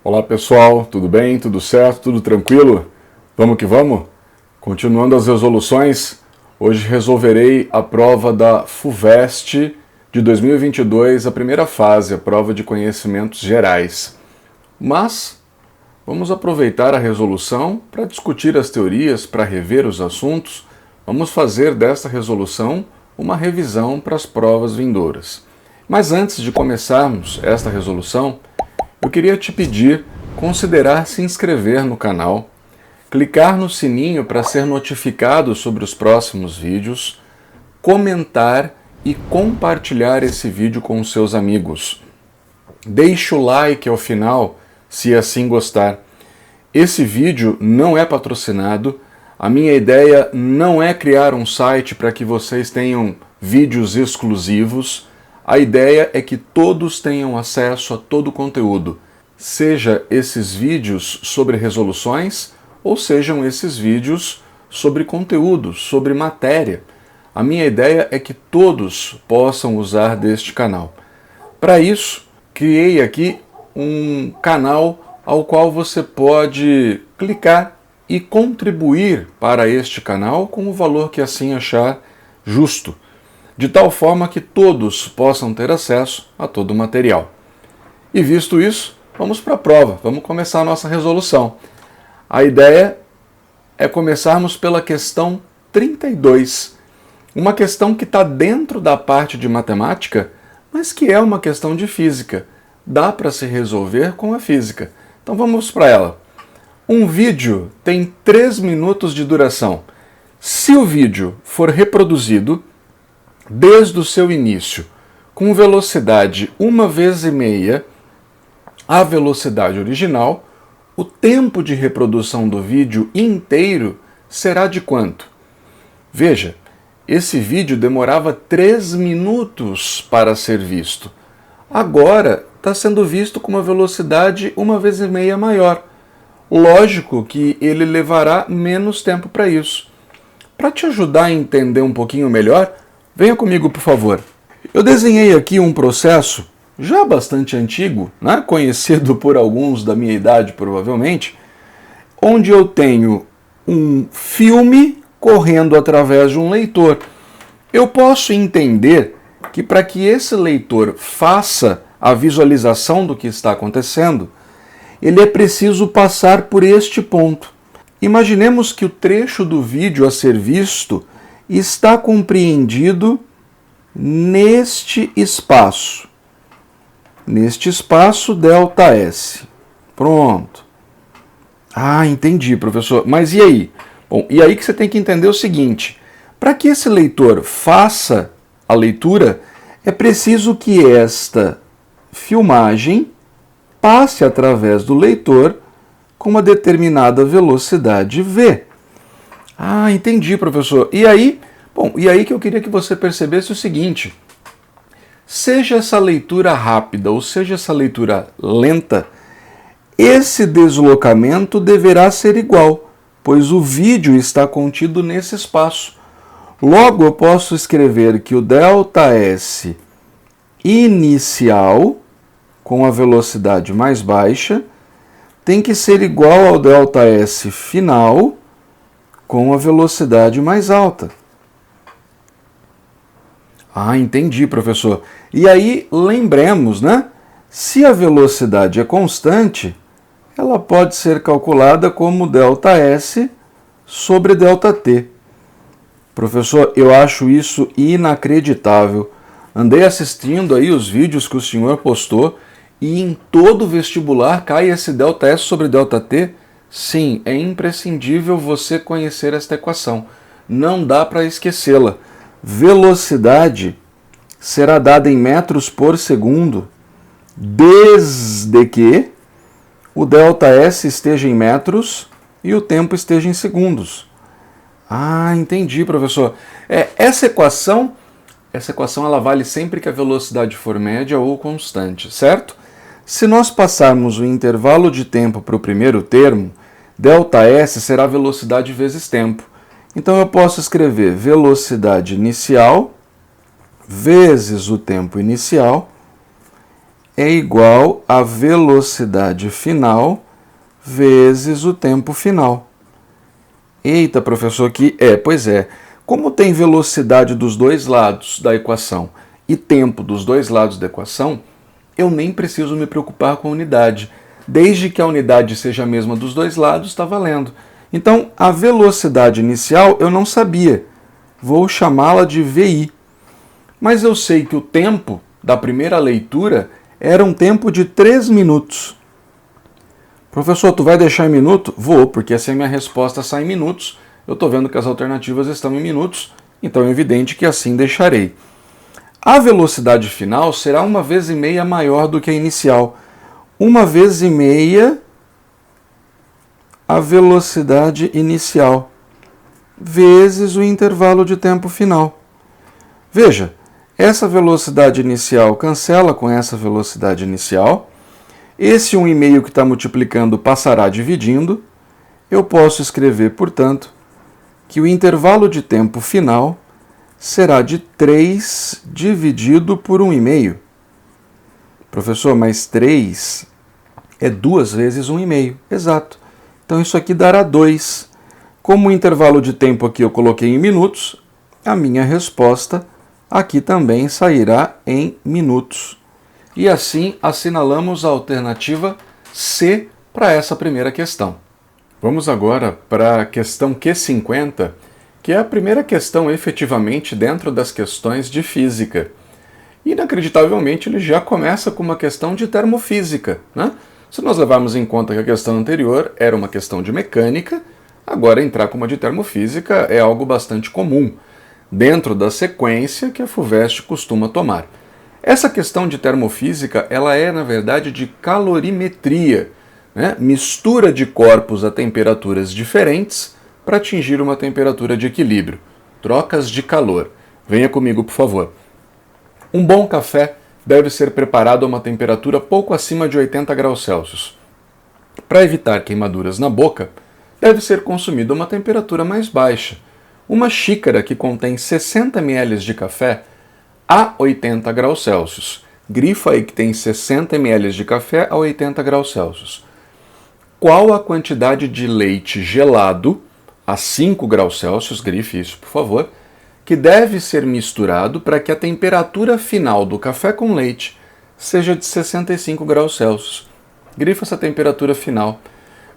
Olá pessoal, tudo bem? Tudo certo? Tudo tranquilo? Vamos que vamos? Continuando as resoluções, hoje resolverei a prova da FUVEST de 2022, a primeira fase, a prova de conhecimentos gerais. Mas vamos aproveitar a resolução para discutir as teorias, para rever os assuntos. Vamos fazer desta resolução uma revisão para as provas vindouras. Mas antes de começarmos esta resolução, eu queria te pedir considerar se inscrever no canal, clicar no sininho para ser notificado sobre os próximos vídeos, comentar e compartilhar esse vídeo com os seus amigos. Deixe o like ao final, se assim gostar. Esse vídeo não é patrocinado, a minha ideia não é criar um site para que vocês tenham vídeos exclusivos. A ideia é que todos tenham acesso a todo o conteúdo, seja esses vídeos sobre resoluções ou sejam esses vídeos sobre conteúdo, sobre matéria. A minha ideia é que todos possam usar deste canal. Para isso, criei aqui um canal ao qual você pode clicar e contribuir para este canal com o valor que assim achar justo, de tal forma que todos possam ter acesso a todo o material. E visto isso, vamos para a prova, vamos começar a nossa resolução. A ideia é começarmos pela questão 32, uma questão que está dentro da parte de matemática, mas que é uma questão de física. Dá para se resolver com a física. Então vamos para ela. Um vídeo tem 3 minutos de duração. Se o vídeo for reproduzido desde o seu início com velocidade 1,5 a velocidade original, o tempo de reprodução do vídeo inteiro será de quanto? Veja, esse vídeo demorava 3 minutos para ser visto. Agora está sendo visto com uma velocidade 1,5 maior. Lógico que ele levará menos tempo para isso. Para te ajudar a entender um pouquinho melhor, venha comigo, por favor. Eu desenhei aqui um processo já bastante antigo, né? Conhecido por alguns da minha idade, provavelmente, onde eu tenho um filme correndo através de um leitor. Eu posso entender que para que esse leitor faça a visualização do que está acontecendo, ele é preciso passar por este ponto. Imaginemos que o trecho do vídeo a ser visto está compreendido neste espaço. Neste espaço, ΔS. Pronto. Ah, entendi, professor. Mas e aí? Bom, e aí que você tem que entender o seguinte. Para que esse leitor faça a leitura, é preciso que esta filmagem passe através do leitor com uma determinada velocidade v. Ah, entendi, professor. E aí, que eu queria que você percebesse o seguinte: seja essa leitura rápida ou seja essa leitura lenta, esse deslocamento deverá ser igual, pois o vídeo está contido nesse espaço. Logo, eu posso escrever que o ΔS inicial, com a velocidade mais baixa, tem que ser igual ao ΔS final, com a velocidade mais alta. Ah, entendi, professor. E aí, lembremos, né? Se a velocidade é constante, ela pode ser calculada como ΔS sobre ΔT. Professor, eu acho isso inacreditável. Andei assistindo aí os vídeos que o senhor postou e em todo vestibular cai esse ΔS sobre ΔT. Sim, é imprescindível você conhecer esta equação. Não dá para esquecê-la. Velocidade será dada em metros por segundo desde que o ΔS esteja em metros e o tempo esteja em segundos. Ah, entendi, professor. Essa equação ela vale sempre que a velocidade for média ou constante, certo? Se nós passarmos o intervalo de tempo para o primeiro termo, ΔS será velocidade vezes tempo. Então eu posso escrever velocidade inicial vezes o tempo inicial é igual a velocidade final vezes o tempo final. Eita, professor, pois é. Como tem velocidade dos dois lados da equação e tempo dos dois lados da equação, eu nem preciso me preocupar com a unidade. Desde que a unidade seja a mesma dos dois lados, está valendo. Então, a velocidade inicial eu não sabia. Vou chamá-la de VI. Mas eu sei que o tempo da primeira leitura era um tempo de 3 minutos. Professor, tu vai deixar em minuto? Vou, porque assim a minha resposta sai em minutos. Eu estou vendo que as alternativas estão em minutos, então é evidente que assim deixarei. A velocidade final será 1,5 vezes maior do que a inicial. 1,5 vezes a velocidade inicial, vezes o intervalo de tempo final. Veja, essa velocidade inicial cancela com essa velocidade inicial. Esse 1,5 que está multiplicando passará dividindo. Eu posso escrever, portanto, que o intervalo de tempo final será de 3 dividido por 1,5. Professor, mas 3 é 2 vezes 1,5. Exato. Então isso aqui dará 2. Como o intervalo de tempo aqui eu coloquei em minutos, a minha resposta aqui também sairá em minutos. E assim assinalamos a alternativa C para essa primeira questão. Vamos agora para a questão Q50, que é a primeira questão efetivamente dentro das questões de física. Inacreditavelmente, ele já começa com uma questão de termofísica, né? Se nós levarmos em conta que a questão anterior era uma questão de mecânica, agora entrar com uma de termofísica é algo bastante comum, dentro da sequência que a FUVEST costuma tomar. Essa questão de termofísica, ela é, na verdade, de calorimetria, né? Mistura de corpos a temperaturas diferentes para atingir uma temperatura de equilíbrio. Trocas de calor. Venha comigo, por favor. Um bom café deve ser preparado a uma temperatura pouco acima de 80 graus Celsius. Para evitar queimaduras na boca, deve ser consumido a uma temperatura mais baixa. Uma xícara que contém 60 ml de café a 80 graus Celsius. Grifa aí que tem 60 ml de café a 80 graus Celsius. Qual a quantidade de leite gelado a 5 graus Celsius, grife isso por favor, que deve ser misturado para que a temperatura final do café com leite seja de 65 graus Celsius. Grifa essa temperatura final.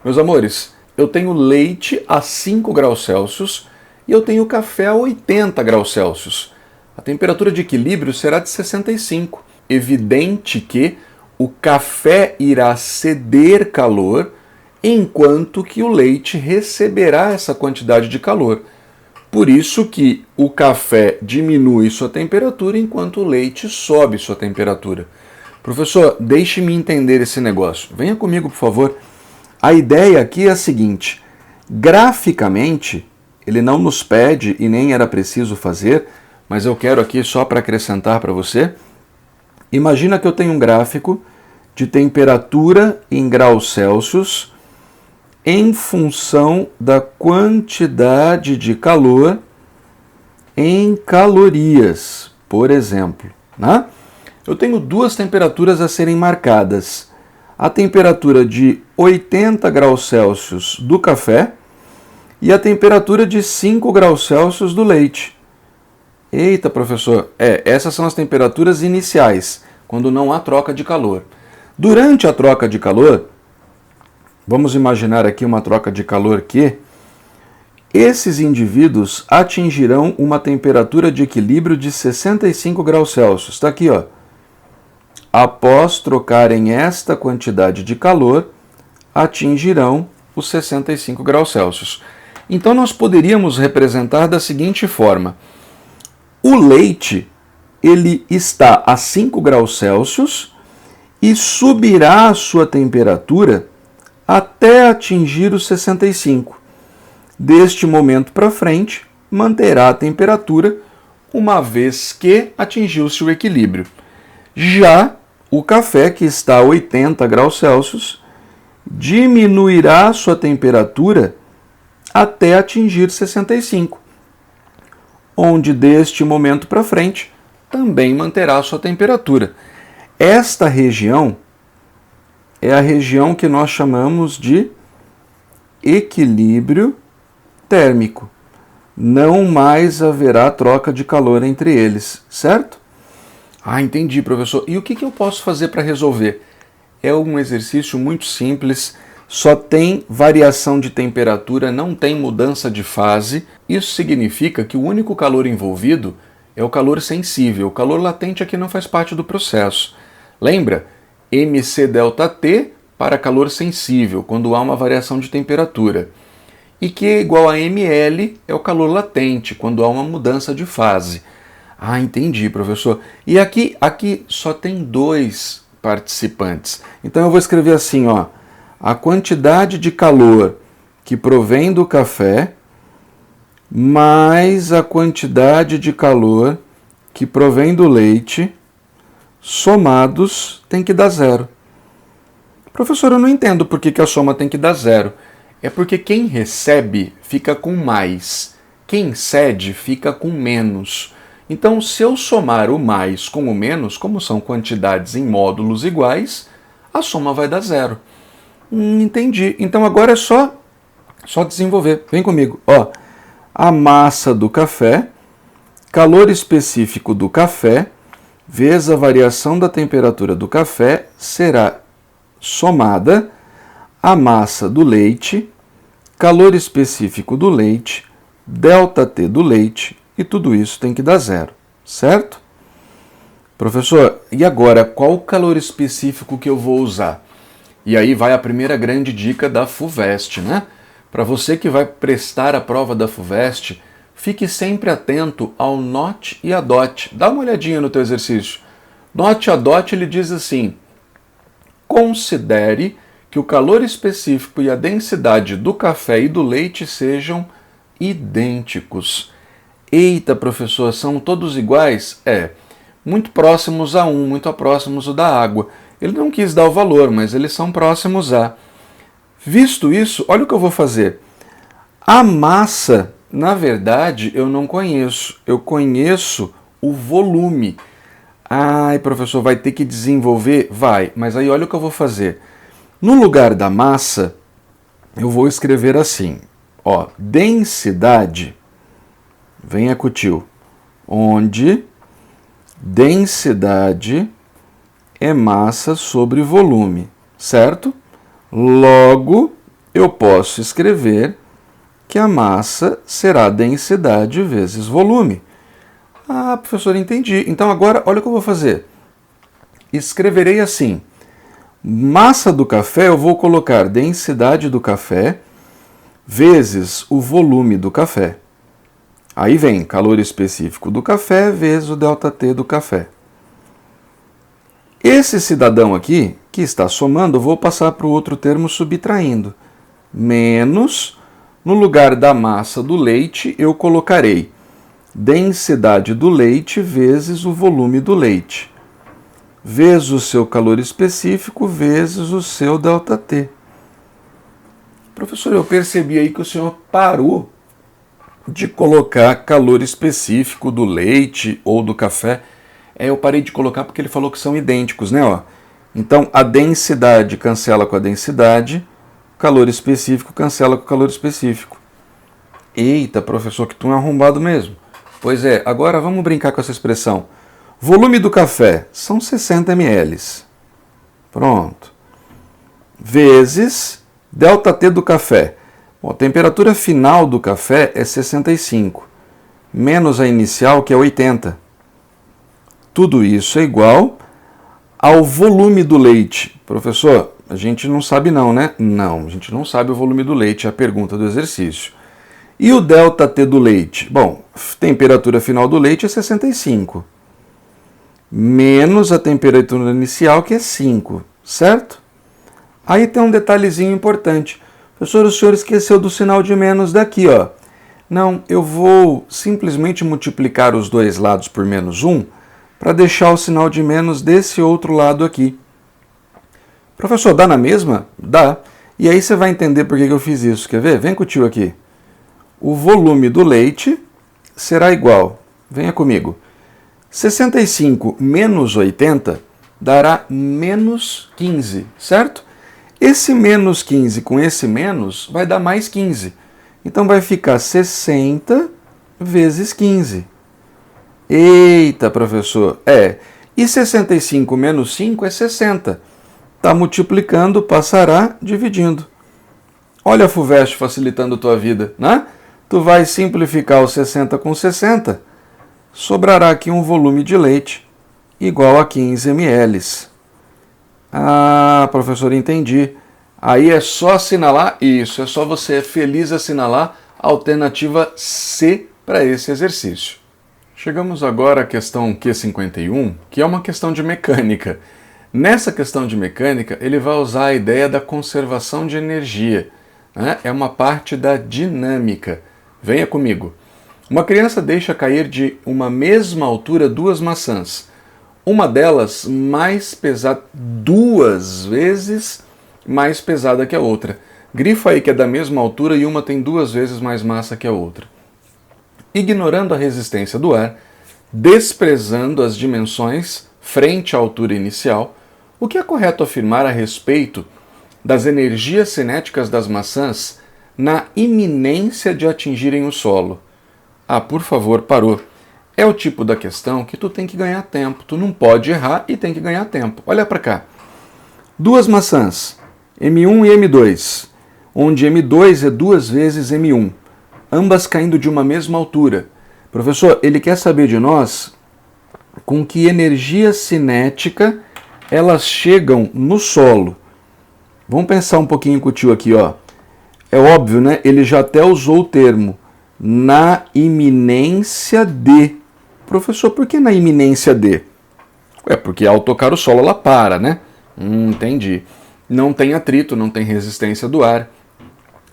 Meus amores, eu tenho leite a 5 graus Celsius e eu tenho café a 80 graus Celsius. A temperatura de equilíbrio será de 65. Evidente que o café irá ceder calor, enquanto que o leite receberá essa quantidade de calor. Por isso que o café diminui sua temperatura, enquanto o leite sobe sua temperatura. Professor, deixe-me entender esse negócio. Venha comigo, por favor. A ideia aqui é a seguinte. Graficamente, ele não nos pede e nem era preciso fazer, mas eu quero aqui só para acrescentar para você. Imagina que eu tenho um gráfico de temperatura em graus Celsius em função da quantidade de calor em calorias, por exemplo, né? Eu tenho duas temperaturas a serem marcadas. A temperatura de 80 graus Celsius do café e a temperatura de 5 graus Celsius do leite. Eita, professor, essas são as temperaturas iniciais, quando não há troca de calor. Durante a troca de calor, vamos imaginar aqui uma troca de calor que esses indivíduos atingirão uma temperatura de equilíbrio de 65 graus Celsius. Está aqui, ó. Após trocarem esta quantidade de calor, atingirão os 65 graus Celsius. Então nós poderíamos representar da seguinte forma. O leite, ele está a 5 graus Celsius e subirá a sua temperatura até atingir os 65. Deste momento para frente, manterá a temperatura uma vez que atingiu-se o equilíbrio. Já o café, que está a 80 graus Celsius, diminuirá sua temperatura até atingir 65, onde deste momento para frente também manterá sua temperatura. Esta região é a região que nós chamamos de equilíbrio térmico. Não mais haverá troca de calor entre eles, certo? Ah, entendi, professor. E o que eu posso fazer para resolver? É um exercício muito simples, só tem variação de temperatura, não tem mudança de fase. Isso significa que o único calor envolvido é o calor sensível. O calor latente aqui não faz parte do processo. Lembra? mc ΔT para calor sensível, quando há uma variação de temperatura. E Q igual a ml é o calor latente, quando há uma mudança de fase. Ah, entendi, professor. E aqui só tem 2 participantes. Então eu vou escrever assim, ó, a quantidade de calor que provém do café mais a quantidade de calor que provém do leite, somados, tem que dar 0. Professor, eu não entendo por que a soma tem que dar 0. É porque quem recebe fica com mais, quem cede fica com menos. Então, se eu somar o mais com o menos, como são quantidades em módulos iguais, a soma vai dar 0. Entendi. Então agora é só desenvolver. Vem comigo. Ó, a massa do café, calor específico do café, vezes a variação da temperatura do café, será somada a massa do leite, calor específico do leite, ΔT do leite, e tudo isso tem que dar 0, certo? Professor, e agora, qual o calor específico que eu vou usar? E aí vai a primeira grande dica da FUVEST, né? Para você que vai prestar a prova da FUVEST, fique sempre atento ao NOT e a DOT. Dá uma olhadinha no teu exercício. NOT e a DOT, ele diz assim: considere que o calor específico e a densidade do café e do leite sejam idênticos. Eita, professor, são todos iguais? É, muito próximos a 1, muito próximos da água. Ele não quis dar o valor, mas eles são próximos a. Visto isso, olha o que eu vou fazer. A massa, na verdade, eu não conheço. Eu conheço o volume. Ai, professor, vai ter que desenvolver? Vai, mas aí olha o que eu vou fazer. No lugar da massa, eu vou escrever assim, ó, densidade, venha com o tio, onde densidade é massa sobre volume, certo? Logo, eu posso escrever que a massa será densidade vezes volume. Ah, professor, entendi. Então agora, olha o que eu vou fazer. Escreverei assim: massa do café, eu vou colocar densidade do café vezes o volume do café. Aí vem calor específico do café vezes o ΔT do café. Esse cidadão aqui, que está somando, eu vou passar para o outro termo subtraindo. Menos, no lugar da massa do leite, eu colocarei densidade do leite vezes o volume do leite, vezes o seu calor específico, vezes o seu ΔT. Professor, eu percebi aí que o senhor parou de colocar calor específico do leite ou do café. Eu parei de colocar porque ele falou que são idênticos, né? Ó. Então, a densidade cancela com a densidade, o calor específico cancela com o calor específico. Eita, professor, que tu é arrombado mesmo. Pois é, agora vamos brincar com essa expressão. Volume do café são 60 ml. Pronto. Vezes ΔT do café. Bom, a temperatura final do café é 65, menos a inicial, que é 80. Tudo isso é igual ao volume do leite. Professor, a gente não sabe não, né? Não, a gente não sabe o volume do leite, é a pergunta do exercício. E o ΔT do leite? Bom, temperatura final do leite é 65, menos a temperatura inicial, que é 5, certo? Aí tem um detalhezinho importante. Professor, o senhor esqueceu do sinal de menos daqui, ó. Não, eu vou simplesmente multiplicar os dois lados por menos 1 para deixar o sinal de menos desse outro lado aqui. Professor, dá na mesma? Dá. E aí você vai entender por que eu fiz isso. Quer ver? Vem com o tio aqui. O volume do leite será igual, venha comigo, 65 menos 80 dará menos 15, certo? Esse menos 15 com esse menos vai dar mais 15. Então vai ficar 60 vezes 15. Eita, professor! E 65 menos 5 é 60. Está multiplicando, passará dividindo. Olha a FUVEST facilitando a tua vida, né? Tu vai simplificar o 60 com 60, sobrará aqui um volume de leite igual a 15 ml. Ah, professor, entendi. Aí é só assinalar isso, é só você feliz assinalar a alternativa C para esse exercício. Chegamos agora à questão Q51, que é uma questão de mecânica. Nessa questão de mecânica, ele vai usar a ideia da conservação de energia, né? É uma parte da dinâmica. Venha comigo. Uma criança deixa cair de uma mesma altura duas maçãs. Uma delas mais pesada, 2 vezes mais pesada que a outra. Grifa aí que é da mesma altura e uma tem 2 vezes mais massa que a outra. Ignorando a resistência do ar, desprezando as dimensões frente à altura inicial, o que é correto afirmar a respeito das energias cinéticas das maçãs na iminência de atingirem o solo? Ah, por favor, parou. É o tipo da questão que tu tem que ganhar tempo. Tu não pode errar e tem que ganhar tempo. Olha para cá. 2 maçãs, M1 e M2, onde M2 é 2 vezes M1, ambas caindo de uma mesma altura. Professor, ele quer saber de nós com que energia cinética elas chegam no solo. Vamos pensar um pouquinho com o tio aqui, ó. É óbvio, né? Ele já até usou o termo na iminência de. Professor, por que na iminência de? Porque ao tocar o solo ela para, né? Entendi. Não tem atrito, não tem resistência do ar.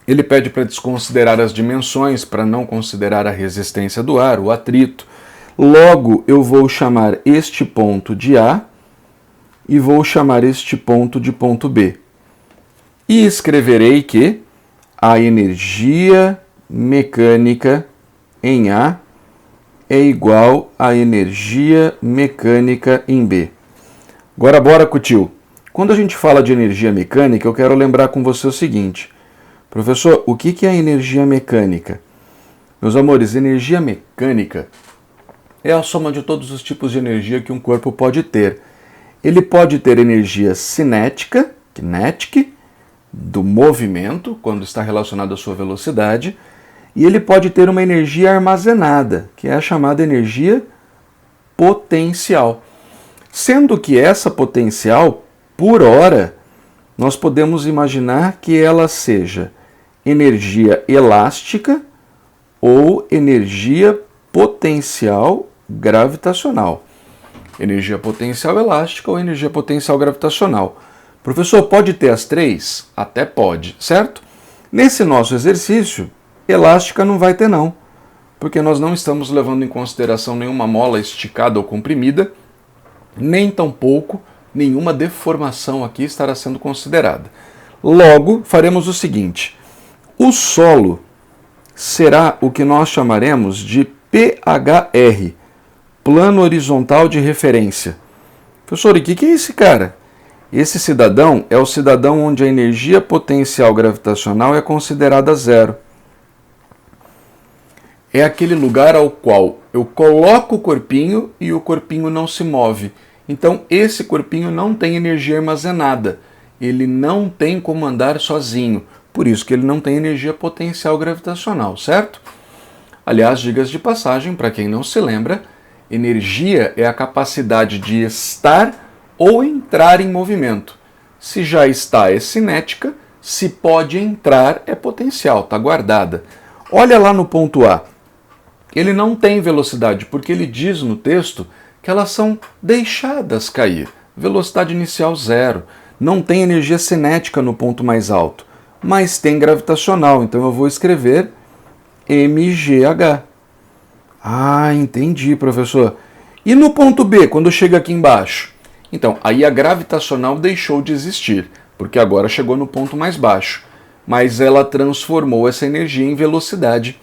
Ele pede para desconsiderar as dimensões, para não considerar a resistência do ar, o atrito. Logo, eu vou chamar este ponto de A e vou chamar este ponto de ponto B. E escreverei que a energia mecânica em A é igual à energia mecânica em B. Agora bora com o tio. Quando a gente fala de energia mecânica, eu quero lembrar com você o seguinte. Professor, o que é energia mecânica? Meus amores, energia mecânica é a soma de todos os tipos de energia que um corpo pode ter. Ele pode ter energia cinética, kinetic, do movimento, quando está relacionado à sua velocidade, e ele pode ter uma energia armazenada, que é a chamada energia potencial. Sendo que essa potencial, por hora, nós podemos imaginar que ela seja energia elástica ou energia potencial gravitacional. Energia potencial elástica ou energia potencial gravitacional. Professor, pode ter as três? Até pode, certo? Nesse nosso exercício, elástica não vai ter não, porque nós não estamos levando em consideração nenhuma mola esticada ou comprimida, nem tampouco nenhuma deformação aqui estará sendo considerada. Logo, faremos o seguinte: o solo será o que nós chamaremos de PHR, plano horizontal de referência. Professor, e o que é esse cara? Esse cidadão é o cidadão onde a energia potencial gravitacional é considerada zero. É aquele lugar ao qual eu coloco o corpinho e o corpinho não se move. Então, esse corpinho não tem energia armazenada. Ele não tem como andar sozinho. Por isso que ele não tem energia potencial gravitacional, certo? Aliás, digas de passagem, para quem não se lembra, energia é a capacidade de estar ou entrar em movimento. Se já está, é cinética. Se pode entrar, é potencial, está guardada. Olha lá no ponto A. Ele não tem velocidade, porque ele diz no texto que elas são deixadas cair. Velocidade inicial zero. Não tem energia cinética no ponto mais alto, mas tem gravitacional. Então eu vou escrever mgh. Ah, entendi, professor. E no ponto B, quando chega aqui embaixo? Então, aí a gravitacional deixou de existir, porque agora chegou no ponto mais baixo. Mas ela transformou essa energia em velocidade,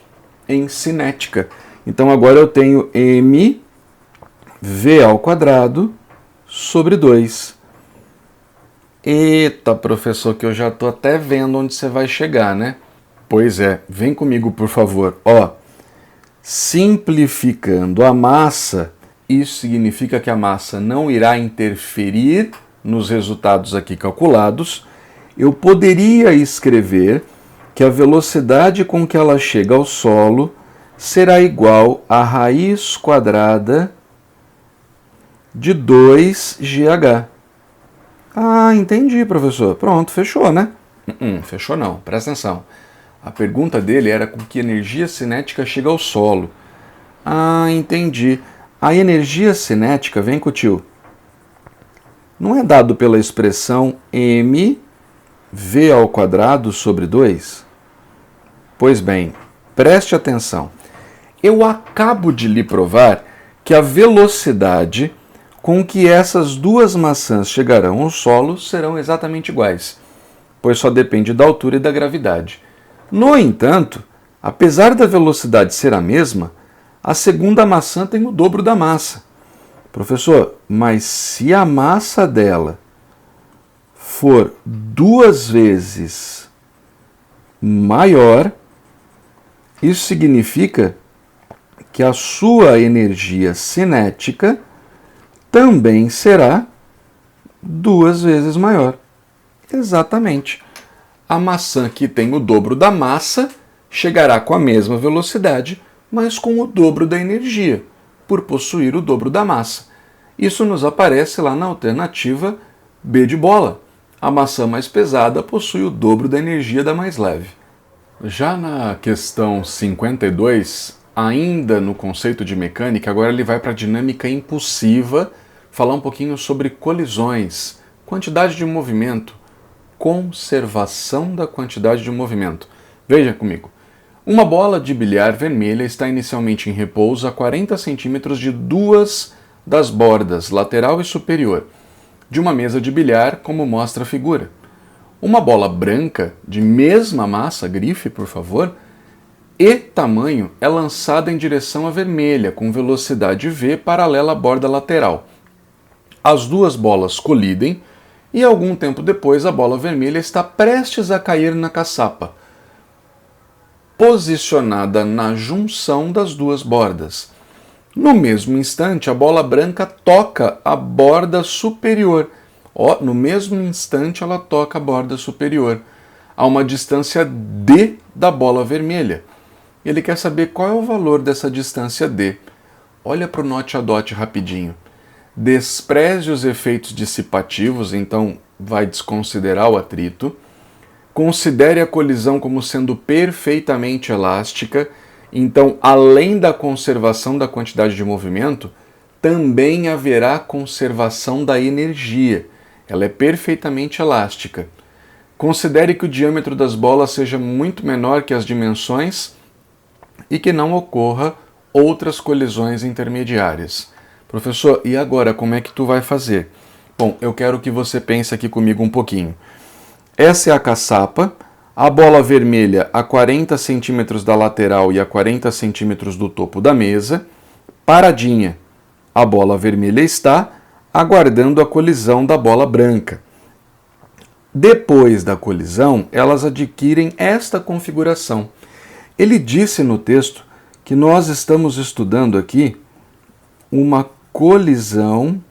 em cinética. Então agora eu tenho mv² sobre 2. Eita, professor, que eu já estou até vendo onde você vai chegar, né? Pois é, vem comigo, por favor. Ó, simplificando a massa, isso significa que a massa não irá interferir nos resultados aqui calculados. Eu poderia escrever que a velocidade com que ela chega ao solo será igual à raiz quadrada de 2GH. Ah, entendi, professor. Pronto, fechou, né? Fechou não, presta atenção. A pergunta dele era com que energia cinética chega ao solo. Ah, entendi. A energia cinética, vem com o tio, não é dado pela expressão mv ao quadrado sobre 2? Pois bem, preste atenção. Eu acabo de lhe provar que a velocidade com que essas duas maçãs chegarão ao solo serão exatamente iguais, pois só depende da altura e da gravidade. No entanto, apesar da velocidade ser a mesma, a segunda maçã tem o dobro da massa. Professor, mas se a massa dela for 2 vezes maior, isso significa que a sua energia cinética também será 2 vezes maior. Exatamente. A maçã que tem o dobro da massa chegará com a mesma velocidade, mas com o dobro da energia, por possuir o dobro da massa. Isso nos aparece lá na alternativa B de bola. A maçã mais pesada possui o dobro da energia da mais leve. Já na questão 52, ainda no conceito de mecânica, agora ele vai para a dinâmica impulsiva, falar um pouquinho sobre colisões, quantidade de movimento, conservação da quantidade de movimento. Veja comigo. Uma bola de bilhar vermelha está inicialmente em repouso a 40 centímetros de duas das bordas, lateral e superior, de uma mesa de bilhar, como mostra a figura. Uma bola branca, de mesma massa, grife, por favor, e tamanho, é lançada em direção à vermelha, com velocidade v paralela à borda lateral. As duas bolas colidem e, algum tempo depois, a bola vermelha está prestes a cair na caçapa, posicionada na junção das duas bordas. No mesmo instante, a bola branca toca a borda superior. No mesmo instante, ela toca a borda superior, a uma distância d da bola vermelha. Ele quer saber qual é o valor dessa distância d. Olha para o note a dot rapidinho. Despreze os efeitos dissipativos, então vai desconsiderar o atrito. Considere a colisão como sendo perfeitamente elástica, então, além da conservação da quantidade de movimento, também haverá conservação da energia. Ela é perfeitamente elástica. Considere que o diâmetro das bolas seja muito menor que as dimensões e que não ocorra outras colisões intermediárias. Professor, e agora como é que tu vai fazer? Bom, eu quero que você pense aqui comigo um pouquinho. Essa é a caçapa, a bola vermelha a 40 centímetros da lateral e a 40 centímetros do topo da mesa. Paradinha, a bola vermelha está aguardando a colisão da bola branca. Depois da colisão, elas adquirem esta configuração. Ele disse no texto que nós estamos estudando aqui uma colisão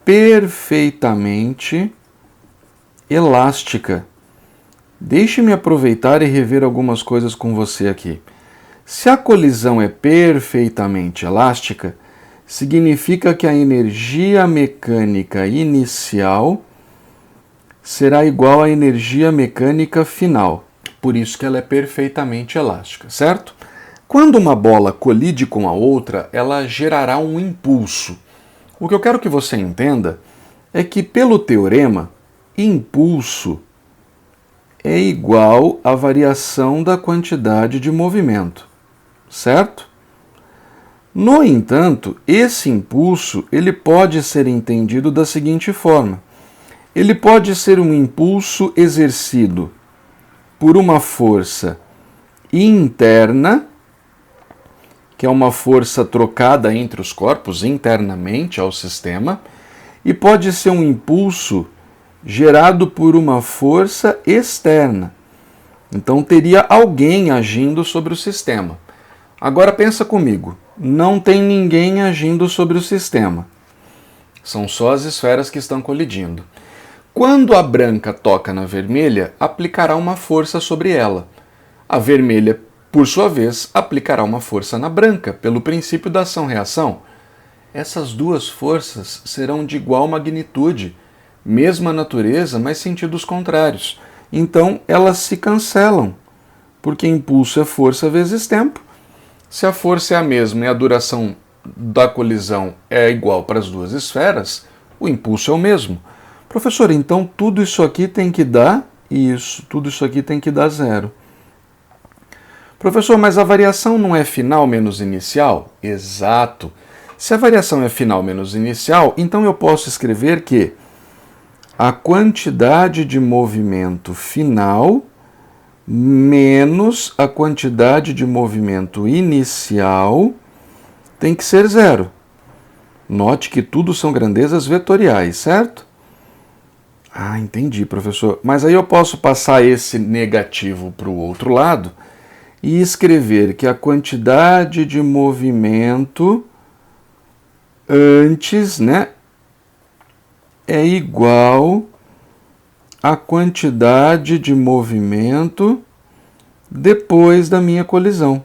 perfeitamente elástica. Deixe-me aproveitar e rever algumas coisas com você aqui. Se a colisão é perfeitamente elástica, significa que a energia mecânica inicial será igual à energia mecânica final. Por isso que ela é perfeitamente elástica, certo? Quando uma bola colide com a outra, ela gerará um impulso. O que eu quero que você entenda é que, pelo teorema, impulso é igual à variação da quantidade de movimento, certo? No entanto, esse impulso ele pode ser entendido da seguinte forma. Ele pode ser um impulso exercido por uma força interna, que é uma força trocada entre os corpos internamente ao sistema, e pode ser um impulso gerado por uma força externa. Então teria alguém agindo sobre o sistema. Agora pensa comigo, não tem ninguém agindo sobre o sistema. São só as esferas que estão colidindo. Quando a branca toca na vermelha, aplicará uma força sobre ela. A vermelha, por sua vez, aplicará uma força na branca, pelo princípio da ação-reação. Essas duas forças serão de igual magnitude, mesma natureza, mas sentidos contrários. Então, elas se cancelam, porque impulso é força vezes tempo. Se a força é a mesma e a duração da colisão é igual para as duas esferas, o impulso é o mesmo. Professor, então tudo isso aqui tem que dar isso, tudo isso aqui tem que dar zero. Professor, mas a variação não é final menos inicial? Exato. Se a variação é final menos inicial, então eu posso escrever que a quantidade de movimento final menos a quantidade de movimento inicial tem que ser zero. Note que tudo são grandezas vetoriais, certo? Ah, entendi, professor. Mas aí eu posso passar esse negativo para o outro lado e escrever que a quantidade de movimento antes, né, é igual à quantidade de movimento depois da minha colisão.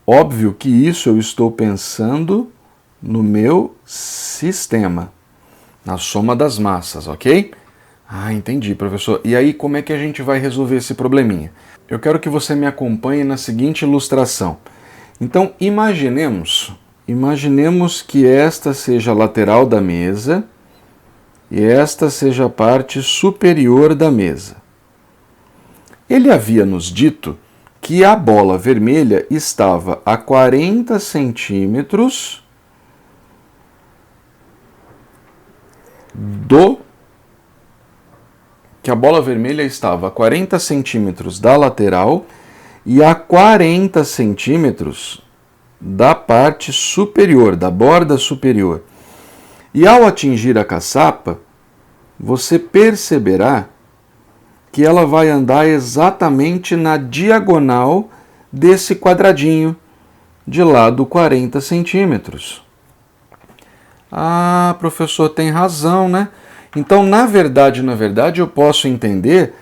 Óbvio que isso eu estou pensando no meu sistema, na soma das massas, ok? Ah, entendi, professor. E aí, como é que a gente vai resolver esse probleminha? Eu quero que você me acompanhe na seguinte ilustração. Então, imaginemos que esta seja a lateral da mesa e esta seja a parte superior da mesa. Ele havia nos dito que a bola vermelha estava a 40 centímetros da lateral e a 40 centímetros da parte superior, da borda superior. E ao atingir a caçapa, você perceberá que ela vai andar exatamente na diagonal desse quadradinho de lado 40 centímetros. Ah, professor, tem razão, né? Então, na verdade, eu posso entender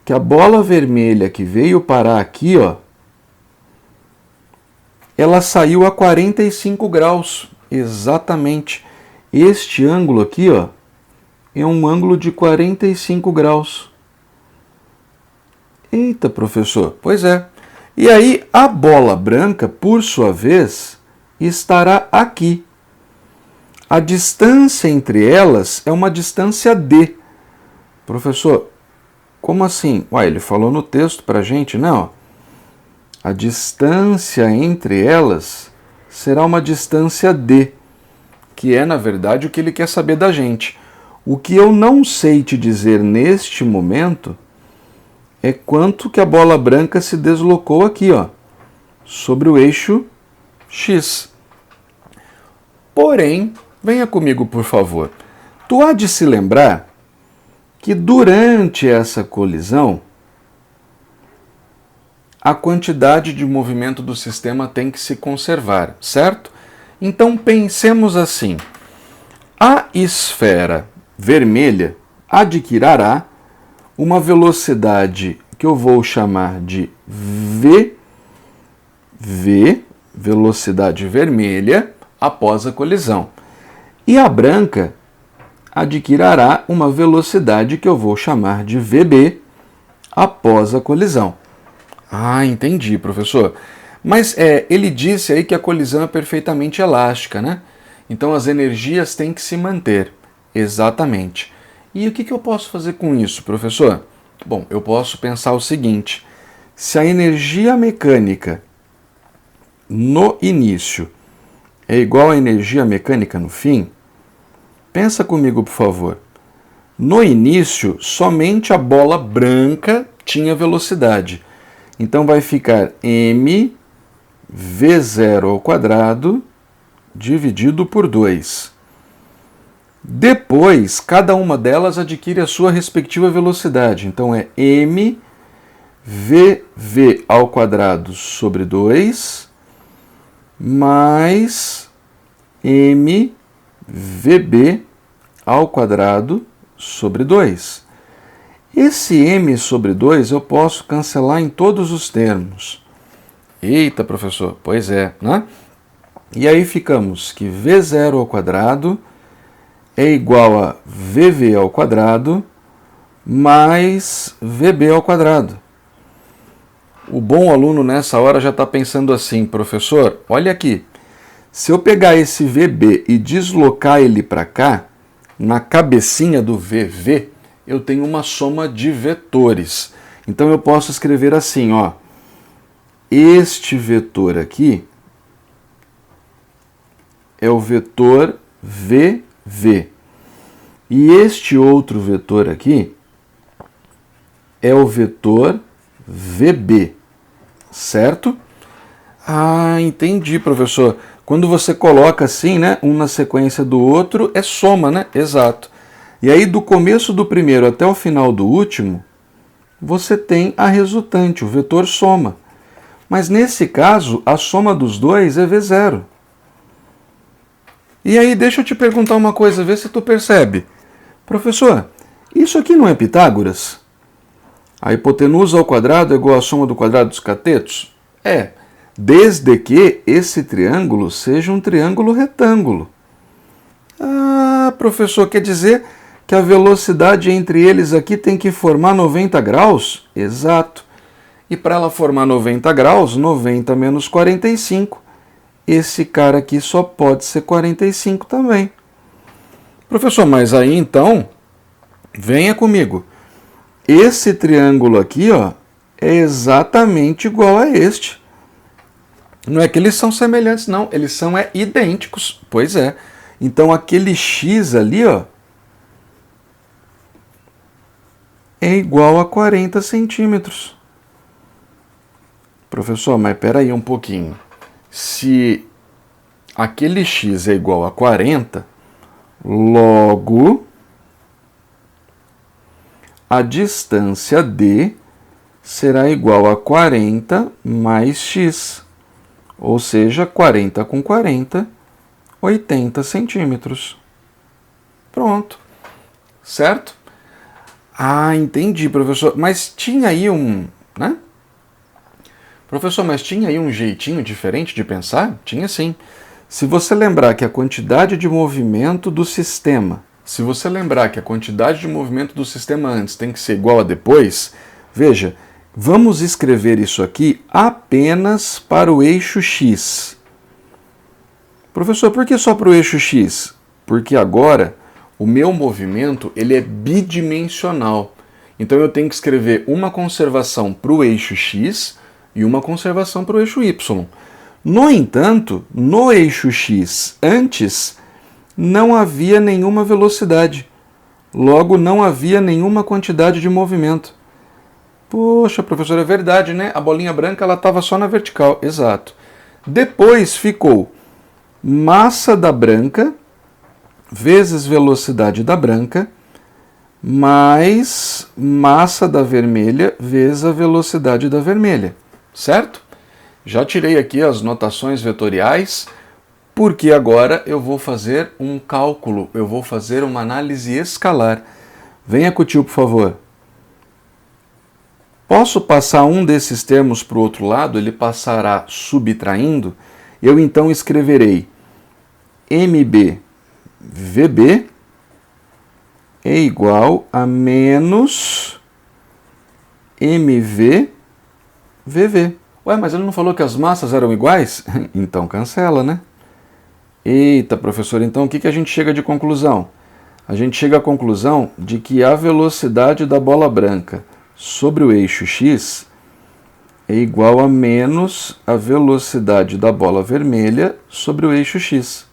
que a bola vermelha que veio parar aqui, ó, ela saiu a 45 graus, exatamente. Este ângulo aqui, ó, é um ângulo de 45 graus. Eita, professor, pois é. E aí, a bola branca, por sua vez, estará aqui. A distância entre elas é uma distância d. Professor, como assim? Uai, ele falou no texto para a gente, não? A distância entre elas será uma distância d, que é, na verdade, o que ele quer saber da gente. O que eu não sei te dizer neste momento é quanto que a bola branca se deslocou aqui, ó, sobre o eixo x. Porém, venha comigo, por favor. Tu há de se lembrar que durante essa colisão, a quantidade de movimento do sistema tem que se conservar, certo? Então pensemos assim, a esfera vermelha adquirirá uma velocidade que eu vou chamar de v, velocidade vermelha, após a colisão. E a branca adquirirá uma velocidade que eu vou chamar de vb, após a colisão. Ah, entendi, professor. Mas ele disse aí que a colisão é perfeitamente elástica, né? Então as energias têm que se manter. Exatamente. E o que eu posso fazer com isso, professor? Bom, eu posso pensar o seguinte. Se a energia mecânica no início é igual à energia mecânica no fim, pensa comigo, por favor. No início, somente a bola branca tinha velocidade. Então vai ficar m v0 ao quadrado dividido por 2. Depois, cada uma delas adquire a sua respectiva velocidade. Então é mvv ao quadrado sobre 2 mais mvb ao quadrado sobre 2. Esse m sobre 2 eu posso cancelar em todos os termos. Eita, professor, pois é, né? E aí ficamos que v0 ao quadrado é igual a vv ao quadrado mais vb ao quadrado. O bom aluno nessa hora já está pensando assim, professor, olha aqui, se eu pegar esse vb e deslocar ele para cá, na cabecinha do vv, eu tenho uma soma de vetores. Então eu posso escrever assim, ó, este vetor aqui é o vetor VV. E este outro vetor aqui é o vetor VB. Certo? Ah, entendi, professor. Quando você coloca assim, né, um na sequência do outro, é soma, né? Exato. E aí, do começo do primeiro até o final do último, você tem a resultante, o vetor soma. Mas nesse caso, a soma dos dois é V0. E aí, deixa eu te perguntar uma coisa, vê se tu percebe. Professor, isso aqui não é Pitágoras? A hipotenusa ao quadrado é igual à soma do quadrado dos catetos? É, desde que esse triângulo seja um triângulo retângulo. Ah, professor, quer dizer que a velocidade entre eles aqui tem que formar 90 graus? Exato. E para ela formar 90 graus, 90 menos 45. Esse cara aqui só pode ser 45 também. Professor, mas aí então, venha comigo. Esse triângulo aqui, ó, é exatamente igual a este. Não é que eles são semelhantes, não. Eles são idênticos. Pois é. Então aquele x ali, ó, é igual a 40 centímetros. Professor, mas espera aí um pouquinho. Se aquele x é igual a 40, logo a distância d será igual a 40 mais x, ou seja, 40 com 40, 80 centímetros. Pronto. Certo? Ah, entendi, professor. Mas tinha aí né? Professor, mas tinha aí um jeitinho diferente de pensar? Tinha sim. Se você lembrar que a quantidade de movimento do sistema, antes tem que ser igual a depois, veja, vamos escrever isso aqui apenas para o eixo x. Professor, por que só para o eixo x? Porque agora o meu movimento ele é bidimensional. Então eu tenho que escrever uma conservação para o eixo x e uma conservação para o eixo y. No entanto, no eixo x antes não havia nenhuma velocidade. Logo, não havia nenhuma quantidade de movimento. Poxa, professor, é verdade, né? A bolinha branca ela estava só na vertical. Exato. Depois ficou massa da branca vezes velocidade da branca mais massa da vermelha vezes a velocidade da vermelha. Certo? Já tirei aqui as notações vetoriais, porque agora eu vou fazer um cálculo, eu vou fazer uma análise escalar. Venha com o tio, por favor. Posso passar um desses termos para o outro lado, ele passará subtraindo, eu então escreverei MB VB é igual a menos MV VV. Ué, mas ele não falou que as massas eram iguais? Então cancela, né? Eita, professor, então o que a gente chega de conclusão? A gente chega à conclusão de que a velocidade da bola branca sobre o eixo x é igual a menos a velocidade da bola vermelha sobre o eixo x.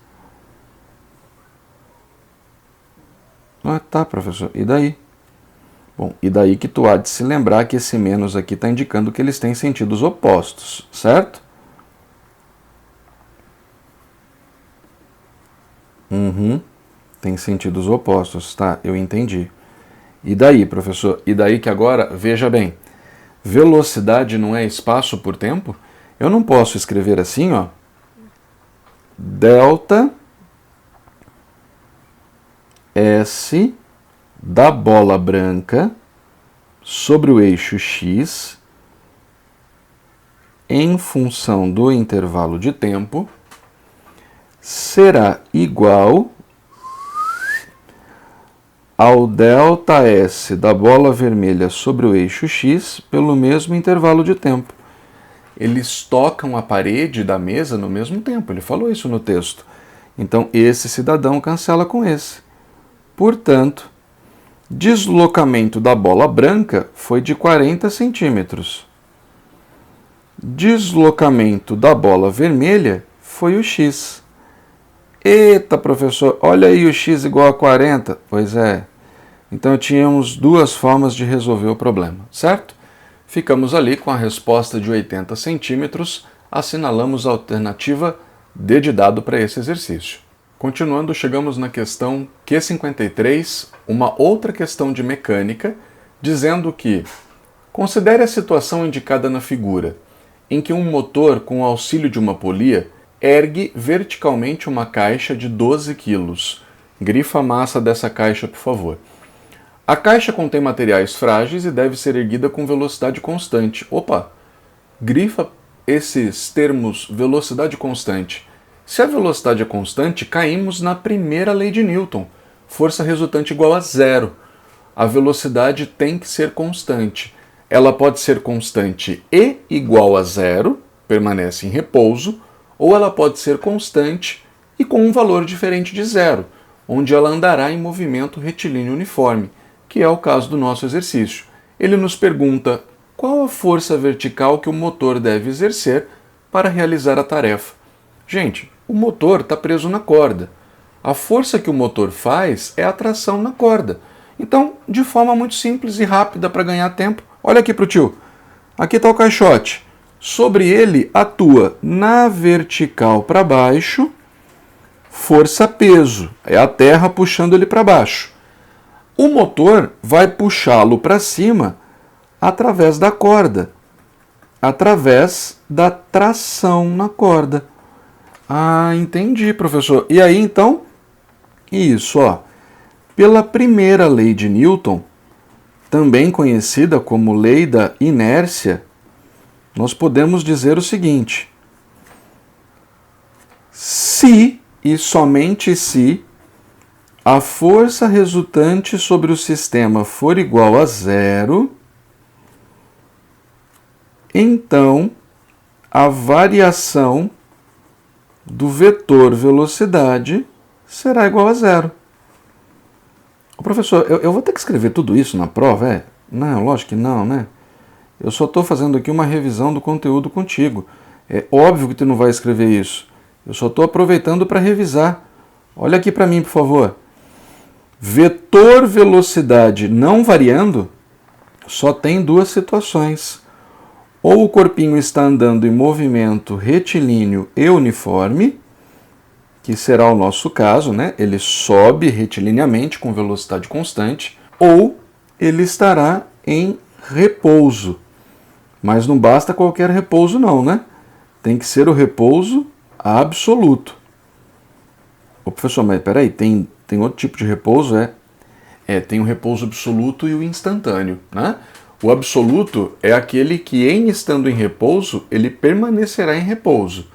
Ah, tá, professor. E daí? Bom, e daí que tu há de se lembrar que esse menos aqui está indicando que eles têm sentidos opostos, certo? Tem sentidos opostos, tá? Eu entendi. E daí, professor? E daí que agora, veja bem, velocidade não é espaço por tempo? Eu não posso escrever assim, ó. Delta S da bola branca sobre o eixo x em função do intervalo de tempo será igual ao ΔS da bola vermelha sobre o eixo x pelo mesmo intervalo de tempo. Eles tocam a parede da mesa no mesmo tempo, ele falou isso no texto. Então, esse cidadão cancela com esse. Portanto, deslocamento da bola branca foi de 40 centímetros. Deslocamento da bola vermelha foi o x. Eita, professor, olha aí o x igual a 40. Pois é. Então tínhamos duas formas de resolver o problema, certo? Ficamos ali com a resposta de 80 centímetros, assinalamos a alternativa D de dado para esse exercício. Continuando, chegamos na questão Q53, uma outra questão de mecânica, dizendo que considere a situação indicada na figura, em que um motor, com o auxílio de uma polia, ergue verticalmente uma caixa de 12 kg. Grifa a massa dessa caixa, por favor. A caixa contém materiais frágeis e deve ser erguida com velocidade constante. Opa! Grifa esses termos velocidade constante. Se a velocidade é constante, caímos na primeira lei de Newton. Força resultante igual a zero. A velocidade tem que ser constante. Ela pode ser constante e igual a zero, permanece em repouso, ou ela pode ser constante e com um valor diferente de zero, onde ela andará em movimento retilíneo uniforme, que é o caso do nosso exercício. Ele nos pergunta qual a força vertical que o motor deve exercer para realizar a tarefa. Gente, o motor está preso na corda. A força que o motor faz é a tração na corda. Então, de forma muito simples e rápida para ganhar tempo, olha aqui para o tio. Aqui está o caixote. Sobre ele atua na vertical para baixo, força-peso. É a terra puxando ele para baixo. O motor vai puxá-lo para cima através da corda, através da tração na corda. Ah, entendi, professor. E aí, então, isso, ó. Pela primeira lei de Newton, também conhecida como lei da inércia, nós podemos dizer o seguinte: se e somente se a força resultante sobre o sistema for igual a zero, então a variação do vetor velocidade será igual a zero. Professor, eu vou ter que escrever tudo isso na prova, é? Não, lógico que não, né? Eu só estou fazendo aqui uma revisão do conteúdo contigo. É óbvio que tu não vai escrever isso. Eu só estou aproveitando para revisar. Olha aqui para mim, por favor. Vetor velocidade não variando só tem duas situações. Ou o corpinho está andando em movimento retilíneo e uniforme, que será o nosso caso, né? Ele sobe retilineamente com velocidade constante, ou ele estará em repouso. Mas não basta qualquer repouso não, né? Tem que ser o repouso absoluto. Ô professor, mas peraí, tem outro tipo de repouso, tem o repouso absoluto e o instantâneo, né? O absoluto é aquele que, em estando em repouso, ele permanecerá em repouso.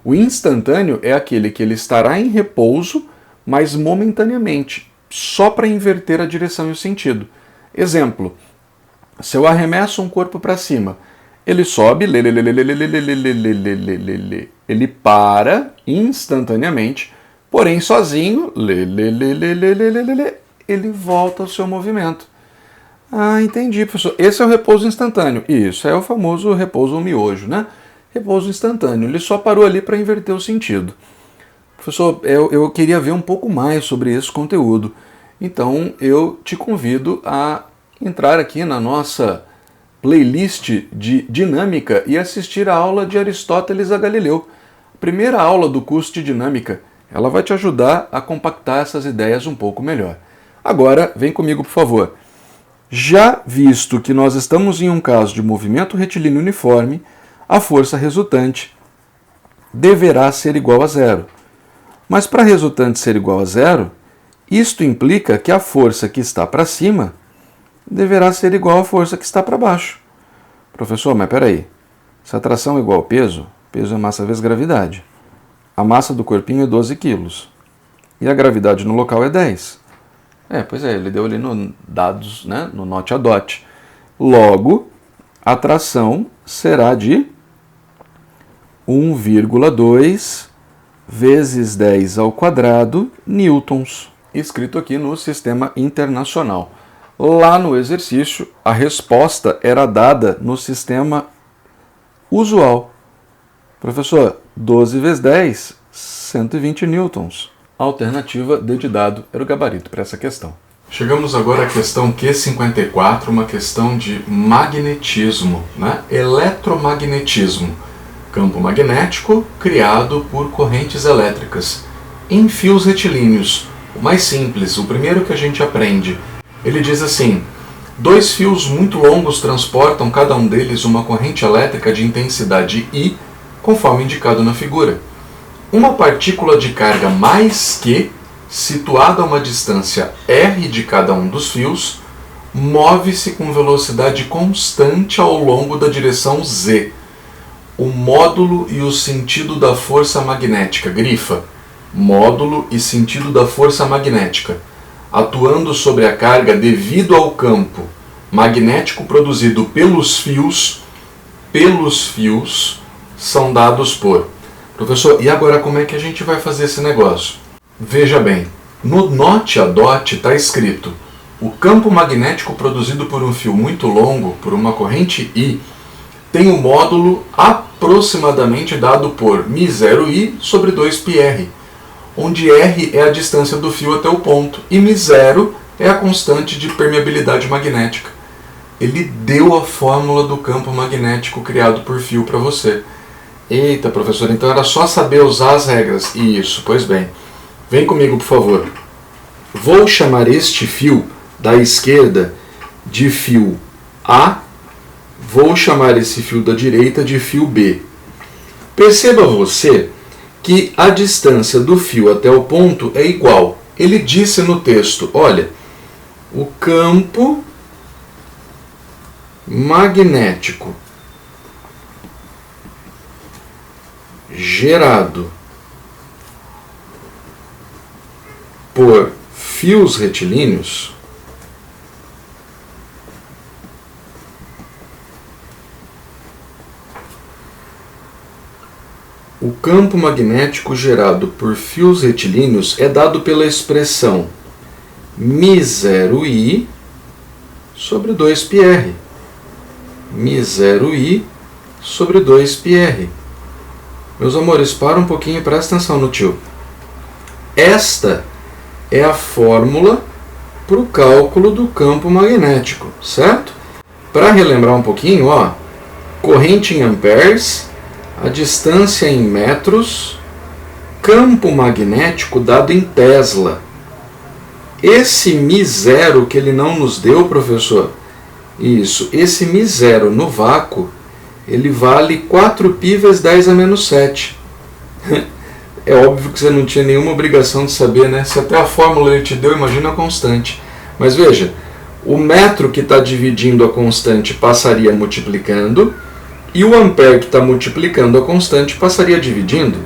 O instantâneo é aquele que ele estará em repouso, mas momentaneamente, só para inverter a direção e o sentido. Exemplo, se eu arremesso um corpo para cima, ele sobe, ele para instantaneamente, porém sozinho, ele volta ao seu movimento. Ah, entendi, professor. Esse é o repouso instantâneo. Isso, é o famoso repouso miojo, né? Repouso instantâneo. Ele só parou ali para inverter o sentido. Professor, eu queria ver um pouco mais sobre esse conteúdo. Então, eu te convido a entrar aqui na nossa playlist de dinâmica e assistir a aula de Aristóteles a Galileu. A primeira aula do curso de dinâmica. Ela vai te ajudar a compactar essas ideias um pouco melhor. Agora, vem comigo, por favor. Já visto que nós estamos em um caso de movimento retilíneo uniforme, a força resultante deverá ser igual a zero. Mas para a resultante ser igual a zero, isto implica que a força que está para cima deverá ser igual à força que está para baixo. Professor, mas peraí, se a atração é igual ao peso, peso é massa vezes gravidade. A massa do corpinho é 12 quilos. E a gravidade no local é 10. Pois é, ele deu ali no dados, né, no note a dot. Logo, a atração será de 1,2 vezes 10 ao quadrado newtons. Escrito aqui no sistema internacional. Lá no exercício, a resposta era dada no sistema usual. Professor, 12 vezes 10, 120 newtons. A alternativa D de dado era o gabarito para essa questão. Chegamos agora à questão Q54, uma questão de magnetismo, né? Eletromagnetismo. Campo magnético criado por correntes elétricas em fios retilíneos. O mais simples, o primeiro que a gente aprende. Ele diz assim: dois fios muito longos transportam cada um deles uma corrente elétrica de intensidade I, conforme indicado na figura. Uma partícula de carga mais Q, situada a uma distância R de cada um dos fios, move-se com velocidade constante ao longo da direção Z. O módulo e o sentido da força magnética. Grifa. Módulo e sentido da força magnética, atuando sobre a carga devido ao campo magnético produzido pelos fios, são dados por... Professor, e agora como é que a gente vai fazer esse negócio? Veja bem, no note a dot está escrito: o campo magnético produzido por um fio muito longo, por uma corrente I, tem um módulo aproximadamente dado por μ0I sobre 2πr, onde R é a distância do fio até o ponto e μ0 é a constante de permeabilidade magnética. Ele deu a fórmula do campo magnético criado por fio para você. Eita, professor, então era só saber usar as regras. Isso, pois bem. Vem comigo, por favor. Vou chamar este fio da esquerda de fio A. Vou chamar esse fio da direita de fio B. Perceba você que a distância do fio até o ponto é igual. Ele disse no texto, olha, o campo magnético gerado por fios retilíneos o campo magnético gerado por fios retilíneos é dado pela expressão μ0I sobre 2πr. μ0I sobre 2πr. Meus amores, para um pouquinho e presta atenção no tio. Esta é a fórmula para o cálculo do campo magnético, certo? Para relembrar um pouquinho, ó, corrente em amperes, a distância em metros, campo magnético dado em Tesla. Esse μ0 que ele não nos deu, professor, isso, esse μ0 no vácuo, ele vale 4π vezes 10 a menos 7. É óbvio que você não tinha nenhuma obrigação de saber, né? Se até a fórmula ele te deu, imagina a constante. Mas veja, o metro que está dividindo a constante passaria multiplicando, e o ampere que está multiplicando a constante passaria dividindo.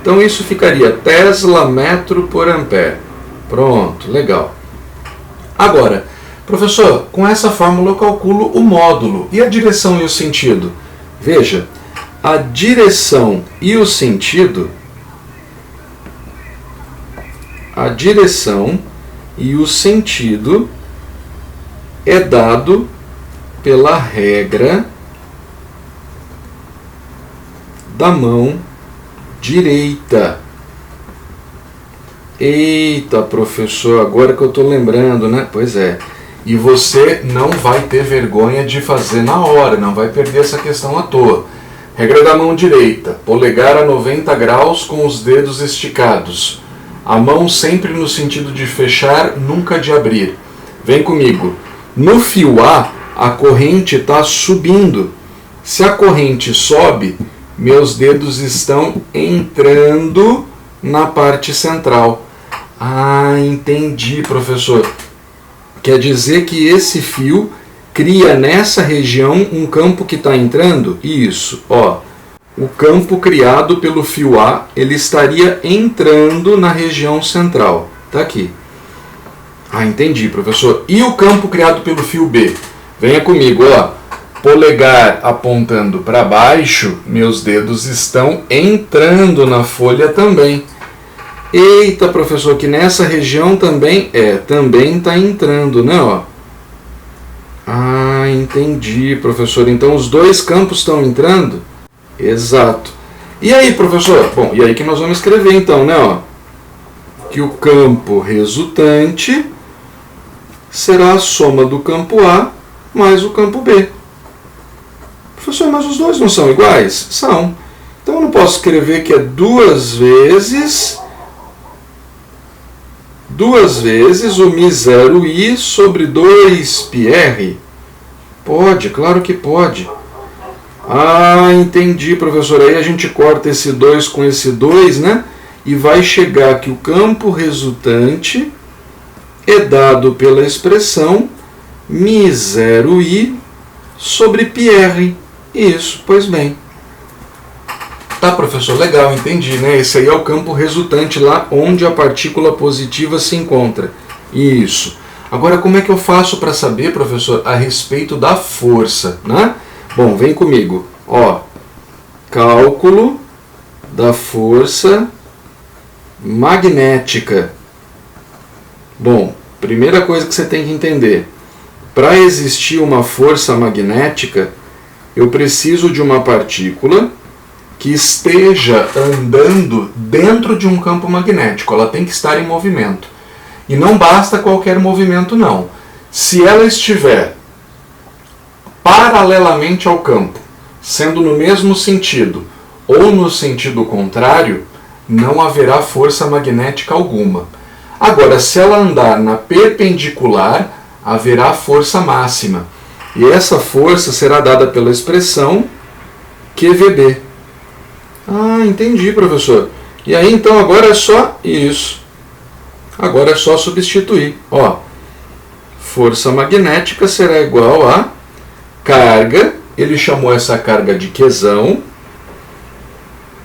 Então isso ficaria Tesla metro por ampere. Pronto, legal. Agora, professor, com essa fórmula eu calculo o módulo. E a direção e o sentido? Veja, a direção e o sentido... A direção e o sentido é dado pela regra da mão direita. Eita, professor, agora que eu estou lembrando, né? Pois é. E você não vai ter vergonha de fazer na hora, não vai perder essa questão à toa. Regra da mão direita. Polegar a 90 graus com os dedos esticados. A mão sempre no sentido de fechar, nunca de abrir. Vem comigo. No fio A corrente está subindo. Se a corrente sobe, meus dedos estão entrando na parte central. Ah, entendi, professor. Quer dizer que esse fio cria nessa região um campo que está entrando? Isso, ó. O campo criado pelo fio A, ele estaria entrando na região central. Tá aqui. Ah, entendi, professor. E o campo criado pelo fio B? Venha comigo, ó. Polegar apontando para baixo, meus dedos estão entrando na folha também. Eita, professor, que nessa região também também está entrando, né, ó? Ah, entendi, professor. Então os dois campos estão entrando? Exato. E aí, professor? Bom, e aí que nós vamos escrever então, né, ó? Que o campo resultante será a soma do campo A mais o campo B. Professor, mas os dois não são iguais? São. Então eu não posso escrever que é duas vezes o μ0i sobre 2πr? Pode, claro que pode. Ah, entendi, professor. Aí a gente corta esse 2 com esse 2, né? E vai chegar que o campo resultante é dado pela expressão μ0i sobre πr. Isso, pois bem. Tá, professor, legal, entendi, né? Esse aí é o campo resultante lá onde a partícula positiva se encontra. Isso. Agora, como é que eu faço para saber, professor, a respeito da força, né? Bom, vem comigo. Ó, cálculo da força magnética. Bom, primeira coisa que você tem que entender. Para existir uma força magnética, eu preciso de uma partícula que esteja andando dentro de um campo magnético. Ela tem que estar em movimento. E não basta qualquer movimento, não. Se ela estiver paralelamente ao campo, sendo no mesmo sentido ou no sentido contrário, não haverá força magnética alguma. Agora, se ela andar na perpendicular, haverá força máxima. E essa força será dada pela expressão QVB. Ah, entendi, professor. E aí, então, agora é só isso. Agora é só substituir. Ó, força magnética será igual a carga, ele chamou essa carga de Qzão,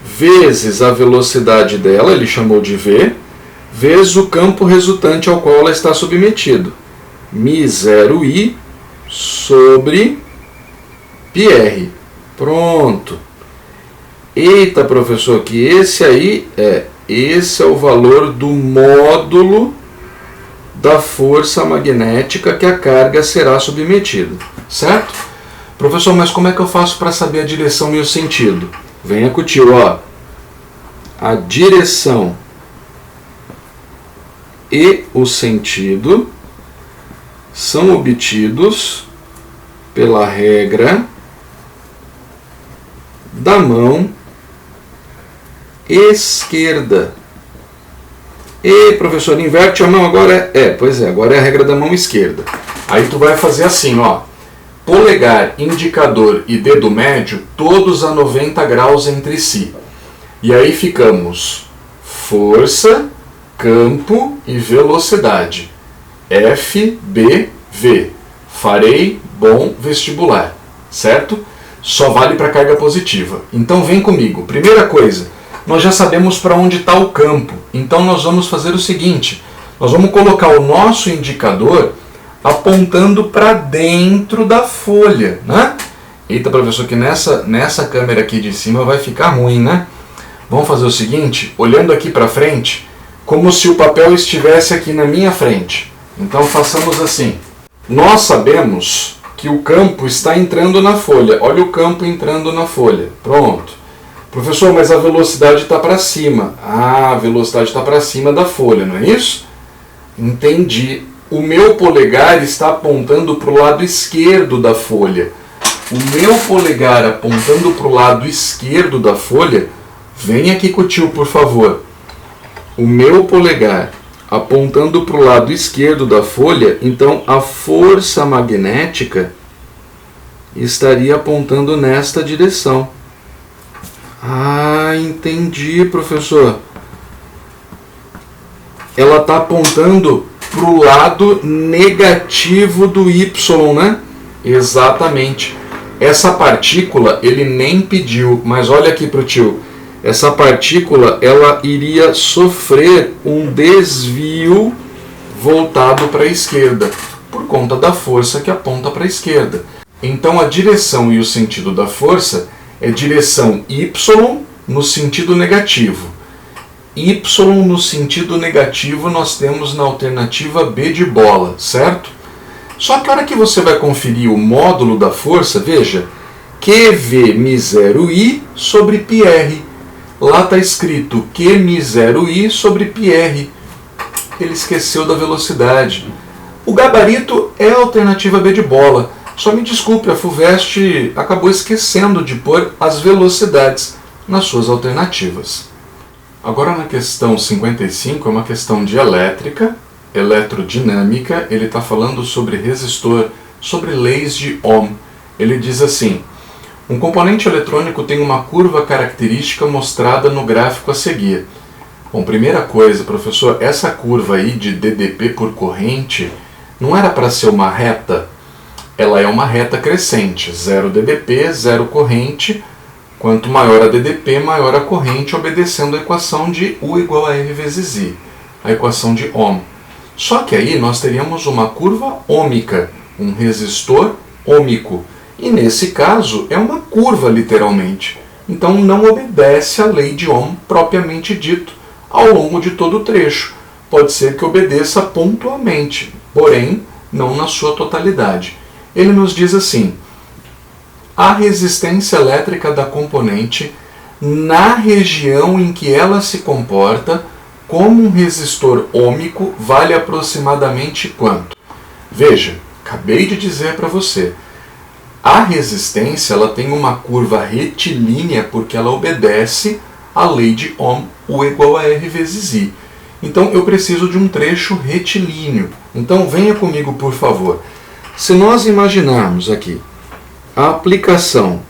vezes a velocidade dela, ele chamou de V, vezes o campo resultante ao qual ela está submetido. μ0i sobre πr. Pronto. Eita, professor, que esse é o valor do módulo da força magnética que a carga será submetida. Certo? Professor, mas como é que eu faço para saber a direção e o sentido? Venha com o tio, ó. A direção e o sentido são obtidos pela regra da mão esquerda. E, professor, inverte a mão agora? Pois é, agora é a regra da mão esquerda. Aí tu vai fazer assim, ó. Polegar, indicador e dedo médio, todos a 90 graus entre si. E aí ficamos força, campo e velocidade. FBV. Farei bom vestibular. Certo? Só vale para carga positiva. Então vem comigo. Primeira coisa, nós já sabemos para onde está o campo. Então nós vamos fazer o seguinte. Nós vamos colocar o nosso indicador apontando para dentro da folha, né? Eita, professor, que nessa câmera aqui de cima vai ficar ruim, né? Vamos fazer o seguinte, olhando aqui para frente, como se o papel estivesse aqui na minha frente. Então façamos assim. Nós sabemos que o campo está entrando na folha. Olha o campo entrando na folha. Pronto. Professor, mas a velocidade está para cima. Ah, a velocidade está para cima da folha, não é isso? Entendi. O meu polegar está apontando para o lado esquerdo da folha. O meu polegar apontando para o lado esquerdo da folha. Vem aqui com o tio, por favor. o meu polegar apontando para o lado esquerdo da folha, então a força magnética estaria apontando nesta direção. Ah, entendi, professor. Ela está apontando para o lado negativo do Y, né? Exatamente. Essa partícula ele nem pediu, mas olha aqui para o tio. Essa partícula ela iria sofrer um desvio voltado para a esquerda, por conta da força que aponta para a esquerda. Então a direção e o sentido da força é direção Y no sentido negativo. Y no sentido negativo nós temos na alternativa B de bola, certo? Só que a hora que você vai conferir o módulo da força, veja, QV-I sobre πr. Lá está escrito QμI sobre πr. Ele esqueceu da velocidade. O gabarito é a alternativa B de bola. Só me desculpe, a FUVEST acabou esquecendo de pôr as velocidades nas suas alternativas. Agora na questão 55 é uma questão de elétrica, eletrodinâmica. Ele está falando sobre resistor, sobre leis de Ohm. Ele diz assim: um componente eletrônico tem uma curva característica mostrada no gráfico a seguir. Bom, primeira coisa, professor, essa curva aí de DDP por corrente não era para ser uma reta? Ela é uma reta crescente, 0 DDP, 0 corrente. Quanto maior a DDP, maior a corrente, obedecendo a equação de U igual a R vezes I, a equação de Ohm. Só que aí nós teríamos uma curva ômica, um resistor ômico. E nesse caso é uma curva literalmente. Então não obedece à lei de Ohm propriamente dito ao longo de todo o trecho. Pode ser que obedeça pontualmente, porém não na sua totalidade. Ele nos diz assim: a resistência elétrica da componente na região em que ela se comporta como um resistor ômico vale aproximadamente quanto? Veja, acabei de dizer para você. A resistência ela tem uma curva retilínea porque ela obedece à lei de Ohm, U igual a R vezes I. Então eu preciso de um trecho retilíneo. Então venha comigo, por favor. Se nós imaginarmos aqui a aplicação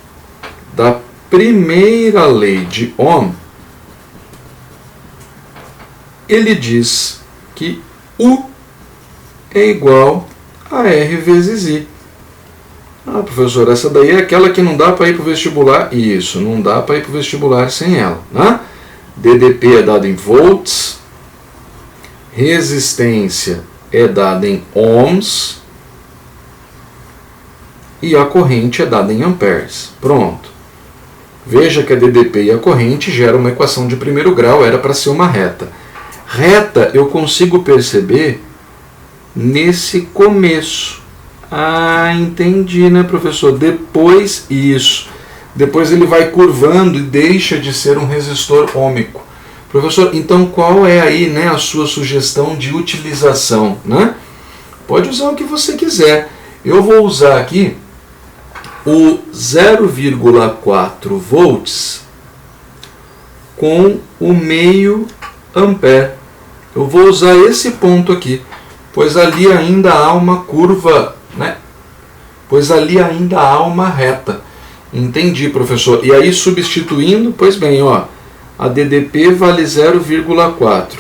da primeira lei de Ohm, ele diz que U é igual a R vezes I. Ah, professor, essa daí é aquela que não dá para ir para o vestibular. Isso, não dá para ir para o vestibular sem ela, né? DDP é dado em volts, resistência é dada em ohms e a corrente é dada em amperes. Pronto. Veja que a DDP e a corrente geram uma equação de primeiro grau, era para ser uma reta. Reta eu consigo perceber nesse começo. Ah, entendi, né, professor? Depois isso. Depois ele vai curvando e deixa de ser um resistor ômico. Professor, então qual é aí, né, a sua sugestão de utilização, né? Pode usar o que você quiser. Eu vou usar aqui o 0,4 volts com o meio ampere. Eu vou usar esse ponto aqui, pois ali ainda há uma curva, né? Pois ali ainda há uma reta. Entendi, professor. E aí substituindo, pois bem, ó, a DDP vale 0,4.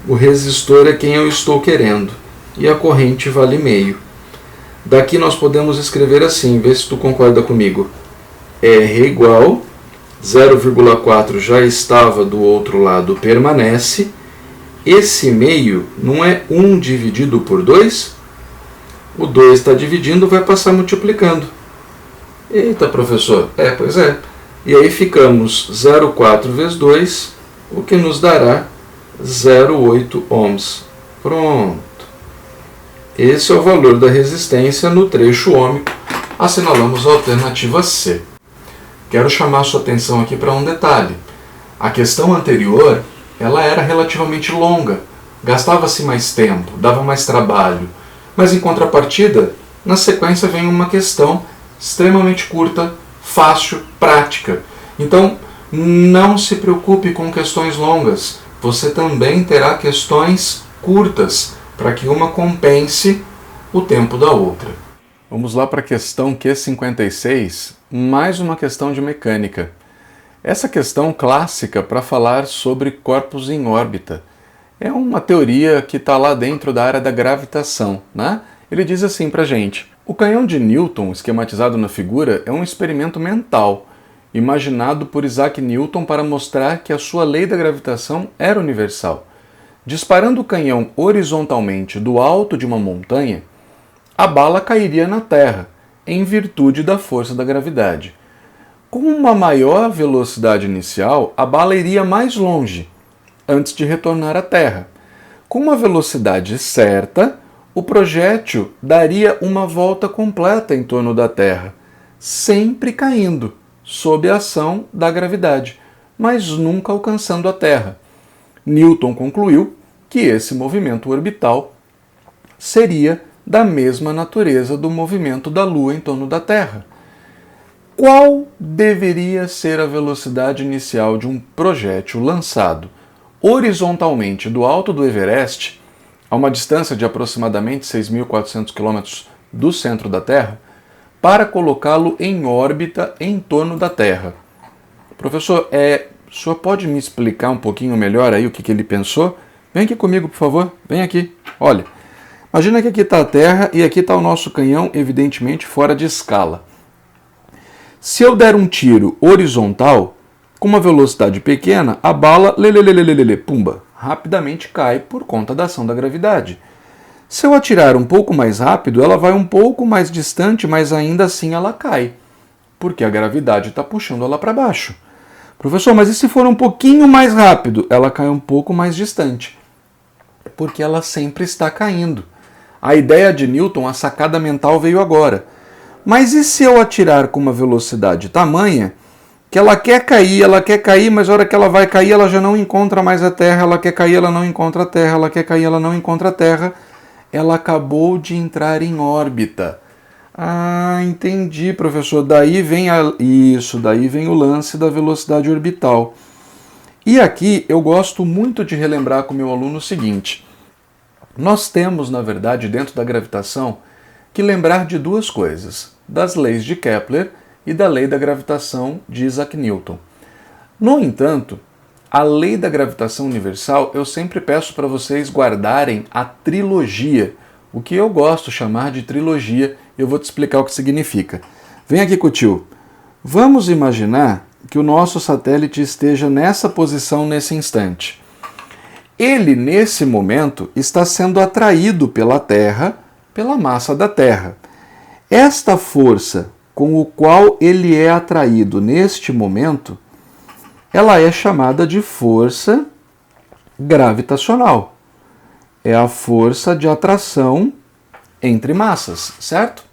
O resistor é quem eu estou querendo. E a corrente vale meio. Daqui nós podemos escrever assim, vê se tu concorda comigo. R igual, 0,4 já estava do outro lado, permanece. Esse meio não é 1 dividido por 2? O 2 está dividindo, vai passar multiplicando. Eita, professor. Pois é. E aí ficamos 0,4 vezes 2, o que nos dará 0,8 ohms. Pronto. Esse é o valor da resistência no trecho ômico. Assinalamos a alternativa C. Quero chamar a sua atenção aqui para um detalhe. A questão anterior, ela era relativamente longa. Gastava-se mais tempo, dava mais trabalho. Mas em contrapartida, na sequência vem uma questão extremamente curta, fácil, prática. Então, não se preocupe com questões longas. você também terá questões curtas, para que uma compense o tempo da outra. Vamos lá para a questão Q56, mais uma questão de mecânica. Essa questão clássica para falar sobre corpos em órbita. É uma teoria que está lá dentro da área da gravitação, né? Ele diz assim para a gente: o canhão de Newton, esquematizado na figura, é um experimento mental, imaginado por Isaac Newton para mostrar que a sua lei da gravitação era universal. Disparando o canhão horizontalmente do alto de uma montanha, a bala cairia na Terra, em virtude da força da gravidade. Com uma maior velocidade inicial, a bala iria mais longe, antes de retornar à Terra. Com uma velocidade certa, o projétil daria uma volta completa em torno da Terra, sempre caindo, sob a ação da gravidade, mas nunca alcançando a Terra. Newton concluiu que esse movimento orbital seria da mesma natureza do movimento da Lua em torno da Terra. Qual deveria ser a velocidade inicial de um projétil lançado horizontalmente do alto do Everest, a uma distância de aproximadamente 6.400 km do centro da Terra, para colocá-lo em órbita em torno da Terra? Professor, o senhor pode me explicar um pouquinho melhor aí o que ele pensou? Vem aqui comigo, por favor. Vem aqui. Olha, imagina que aqui está a Terra e aqui está o nosso canhão, evidentemente fora de escala. Se eu der um tiro horizontal, com uma velocidade pequena, a bala, pumba, rapidamente cai por conta da ação da gravidade. Se eu atirar um pouco mais rápido, ela vai um pouco mais distante, mas ainda assim ela cai, porque a gravidade está puxando ela para baixo. Professor, mas e se for um pouquinho mais rápido? Ela cai um pouco mais distante, porque ela sempre está caindo. A ideia de Newton, a sacada mental veio agora. Mas e se eu atirar com uma velocidade tamanha que ela quer cair, mas a hora que ela vai cair, ela já não encontra mais a Terra, ela quer cair, ela não encontra a Terra, ela quer cair, ela não encontra a Terra, ela acabou de entrar em órbita. Ah, entendi, professor. Daí vem o lance da velocidade orbital. E aqui eu gosto muito de relembrar com o meu aluno o seguinte: nós temos, na verdade, dentro da gravitação, que lembrar de duas coisas: das leis de Kepler e da lei da gravitação de Isaac Newton. No entanto, a lei da gravitação universal, eu sempre peço para vocês guardarem a trilogia, o que eu gosto de chamar de trilogia, e eu vou te explicar o que significa. Vem aqui com o tio. Vamos imaginar que o nosso satélite esteja nessa posição nesse instante. Ele, nesse momento, está sendo atraído pela Terra, pela massa da Terra. Esta força com o qual ele é atraído neste momento, ela é chamada de força gravitacional. É a força de atração entre massas, certo?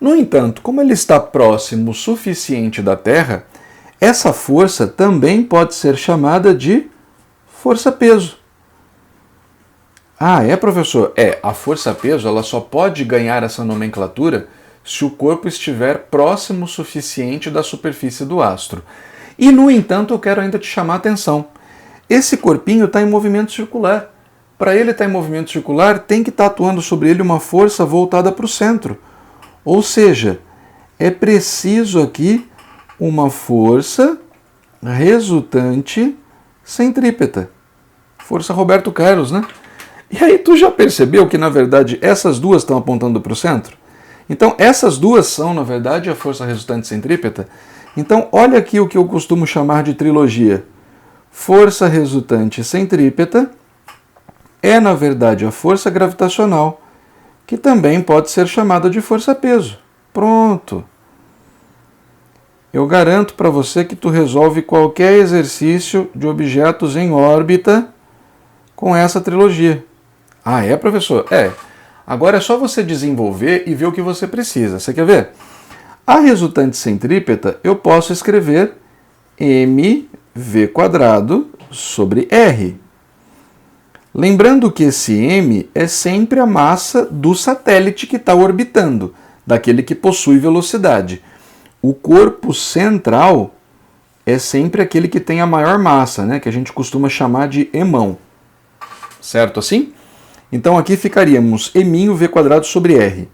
No entanto, como ele está próximo o suficiente da Terra, essa força também pode ser chamada de força-peso. Ah, é, professor? A força-peso ela só pode ganhar essa nomenclatura se o corpo estiver próximo o suficiente da superfície do astro. E, no entanto, eu quero ainda te chamar a atenção. Esse corpinho está em movimento circular. Para ele estar em movimento circular, tem que estar atuando sobre ele uma força voltada para o centro. Ou seja, é preciso aqui uma força resultante centrípeta. Força Roberto Carlos, né? E aí tu já percebeu que, na verdade, essas duas estão apontando para o centro? Então, essas duas são, na verdade, a força resultante centrípeta. Então, olha aqui o que eu costumo chamar de trilogia. Força resultante centrípeta é, na verdade, a força gravitacional, que também pode ser chamada de força-peso. Pronto! Eu garanto para você que tu resolve qualquer exercício de objetos em órbita com essa trilogia. Ah, é, professor? É. Agora é só você desenvolver e ver o que você precisa. Você quer ver? A resultante centrípeta eu posso escrever mv² sobre r. Lembrando que esse m é sempre a massa do satélite que está orbitando, daquele que possui velocidade. O corpo central é sempre aquele que tem a maior massa, né? Que a gente costuma chamar de emão. Certo assim? Então aqui ficaríamos Emin_v² sobre R.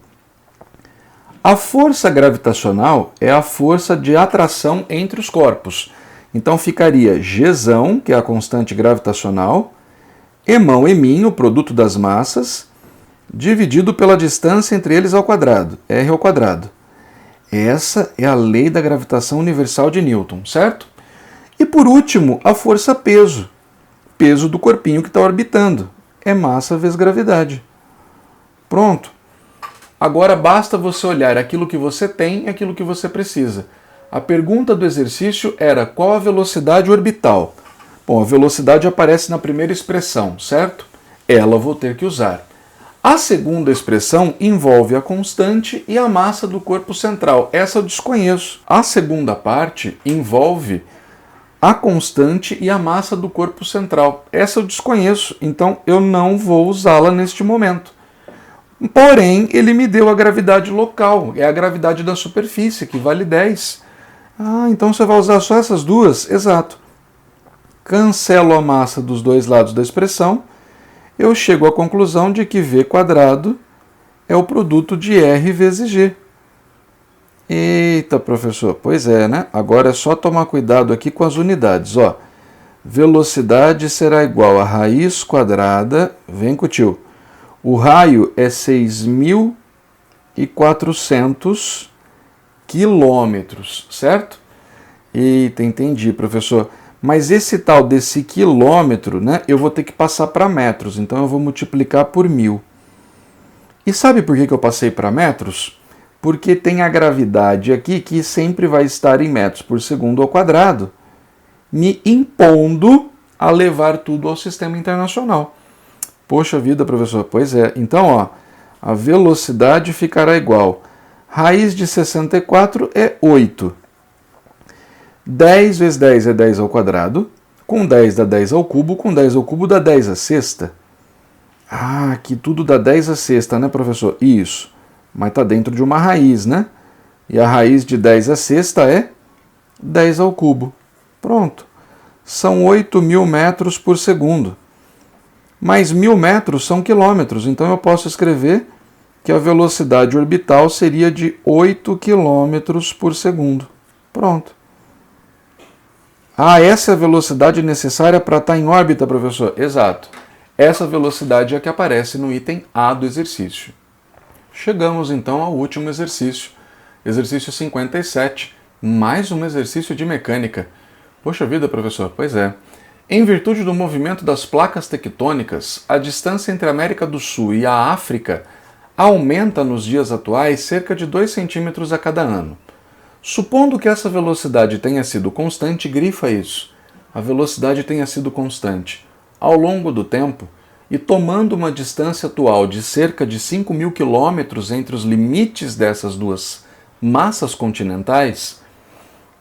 A força gravitacional é a força de atração entre os corpos. Então ficaria Gzão, que é a constante gravitacional, Emão_Emin, o produto das massas, dividido pela distância entre eles ao quadrado, R ao quadrado. Essa é a lei da gravitação universal de Newton, certo? E por último, a força-peso, peso do corpinho que está orbitando, é massa vezes gravidade. Pronto. Agora basta você olhar aquilo que você tem e aquilo que você precisa. A pergunta do exercício era qual a velocidade orbital? Bom, a velocidade aparece na primeira expressão, certo? Ela eu vou ter que usar. A segunda expressão envolve a constante e a massa do corpo central. Essa eu desconheço. A segunda parte envolve a constante e a massa do corpo central. Essa eu desconheço, então eu não vou usá-la neste momento. Porém, ele me deu a gravidade local, é a gravidade da superfície, que vale 10. Ah, então você vai usar só essas duas? Exato. Cancelo a massa dos dois lados da expressão, eu chego à conclusão de que V² é o produto de R vezes G. Eita, professor, pois é, né? Agora é só tomar cuidado aqui com as unidades, ó. Velocidade será igual a raiz quadrada, vem com o tio. O raio é 6.400 quilômetros, certo? Eita, entendi, professor. Mas esse tal desse quilômetro, né, eu vou ter que passar para metros, então eu vou multiplicar por 1000. E sabe por que eu passei para metros? Porque tem a gravidade aqui que sempre vai estar em metros por segundo ao quadrado, me impondo a levar tudo ao sistema internacional. Poxa vida, professor, pois é. Então, ó, a velocidade ficará igual. Raiz de 64 é 8. 10 vezes 10 é 10 ao quadrado. Com 10 dá 10 ao cubo. Com 10 ao cubo dá 10 à sexta. Ah, aqui tudo dá 10 à sexta, né, professor? Isso. Mas está dentro de uma raiz, né? E a raiz de 10 à sexta é 10 ao cubo. Pronto. São 8.000 metros por segundo. Mas 1.000 metros são quilômetros, então eu posso escrever que a velocidade orbital seria de 8 quilômetros por segundo. Pronto. Ah, essa é a velocidade necessária para estar em órbita, professor? Exato. Essa velocidade é a que aparece no item A do exercício. Chegamos então ao último exercício. Exercício 57, mais um exercício de mecânica. Poxa vida, professor, pois é. Em virtude do movimento das placas tectônicas, a distância entre a América do Sul e a África aumenta nos dias atuais cerca de 2 centímetros a cada ano. Supondo que essa velocidade tenha sido constante, grifa isso. A velocidade tenha sido constante ao longo do tempo e tomando uma distância atual de cerca de 5.000 quilômetros entre os limites dessas duas massas continentais,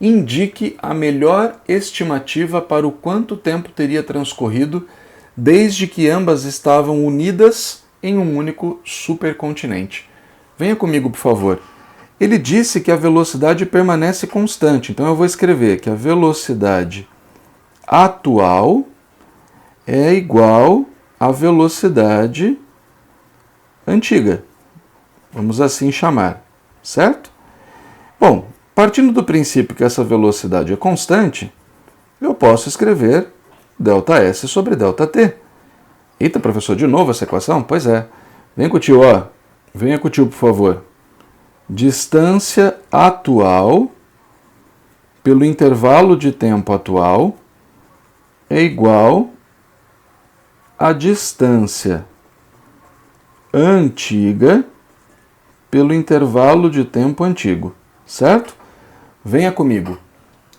indique a melhor estimativa para o quanto tempo teria transcorrido desde que ambas estavam unidas em um único supercontinente. Venha comigo, por favor. Ele disse que a velocidade permanece constante, então eu vou escrever que a velocidade atual é igual à velocidade antiga. Vamos assim chamar, certo? Bom, partindo do princípio que essa velocidade é constante, eu posso escrever ΔS sobre ΔT. Eita, professor, de novo essa equação? Pois é. Vem com o tio, ó. Venha com o tio, por favor. Distância atual pelo intervalo de tempo atual é igual a distância antiga pelo intervalo de tempo antigo, certo? Venha comigo.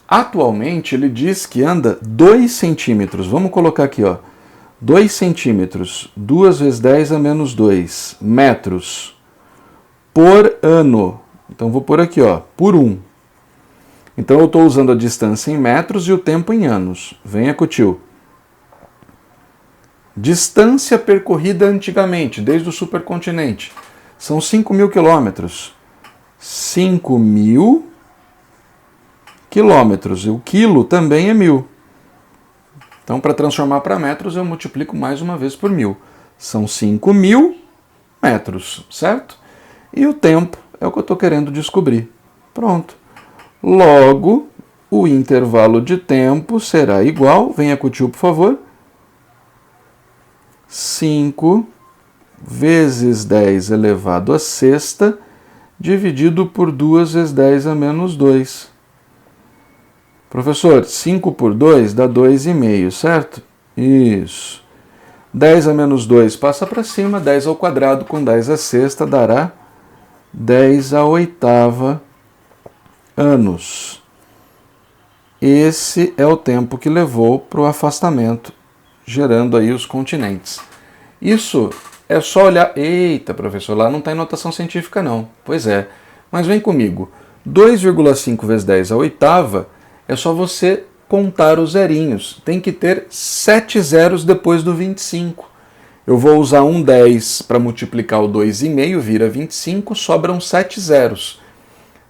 Atualmente ele diz que anda 2 centímetros. Vamos colocar aqui, ó. 2 centímetros, 2 vezes 10 a menos 2 metros por ano. Então vou pôr aqui, ó, por 1. Então eu estou usando a distância em metros e o tempo em anos. Venha com o tio. Distância percorrida antigamente, desde o supercontinente, são 5.000 quilômetros. 5.000 quilômetros. E o quilo também é 1000. Então, para transformar para metros, eu multiplico mais uma vez por 1000. São 5.000 metros, certo? E o tempo é o que eu estou querendo descobrir. Pronto. Logo, o intervalo de tempo será igual, venha com o tio, por favor, 5 vezes 10 elevado à sexta, dividido por 2 vezes 10 a menos 2. Professor, 5 por 2 dá 2,5, certo? Isso. 10 a menos 2 passa para cima, 10 ao quadrado com 10 à sexta dará 10 à oitava anos. Esse é o tempo que levou para o afastamento, gerando aí os continentes. Isso é só olhar... Eita, professor, lá não está em notação científica não. Pois é, mas vem comigo. 2,5 vezes 10 à oitava é só você contar os zerinhos. Tem que ter 7 zeros depois do 25. Eu vou usar um 10 para multiplicar o 2,5, vira 25, sobram 7 zeros.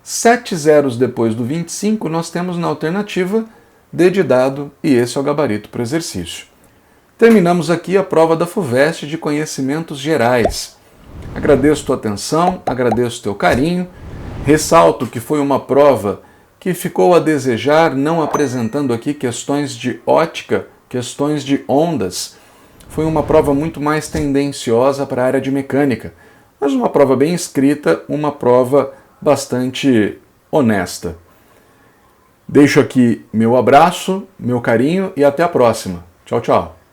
7 zeros depois do 25, nós temos na alternativa D de dado, e esse é o gabarito para o exercício. Terminamos aqui a prova da FUVEST de Conhecimentos Gerais. Agradeço tua atenção, agradeço teu carinho, ressalto que foi uma prova que ficou a desejar, não apresentando aqui questões de ótica, questões de ondas. Foi uma prova muito mais tendenciosa para a área de mecânica, mas uma prova bem escrita, uma prova bastante honesta. Deixo aqui meu abraço, meu carinho e até a próxima. Tchau, tchau.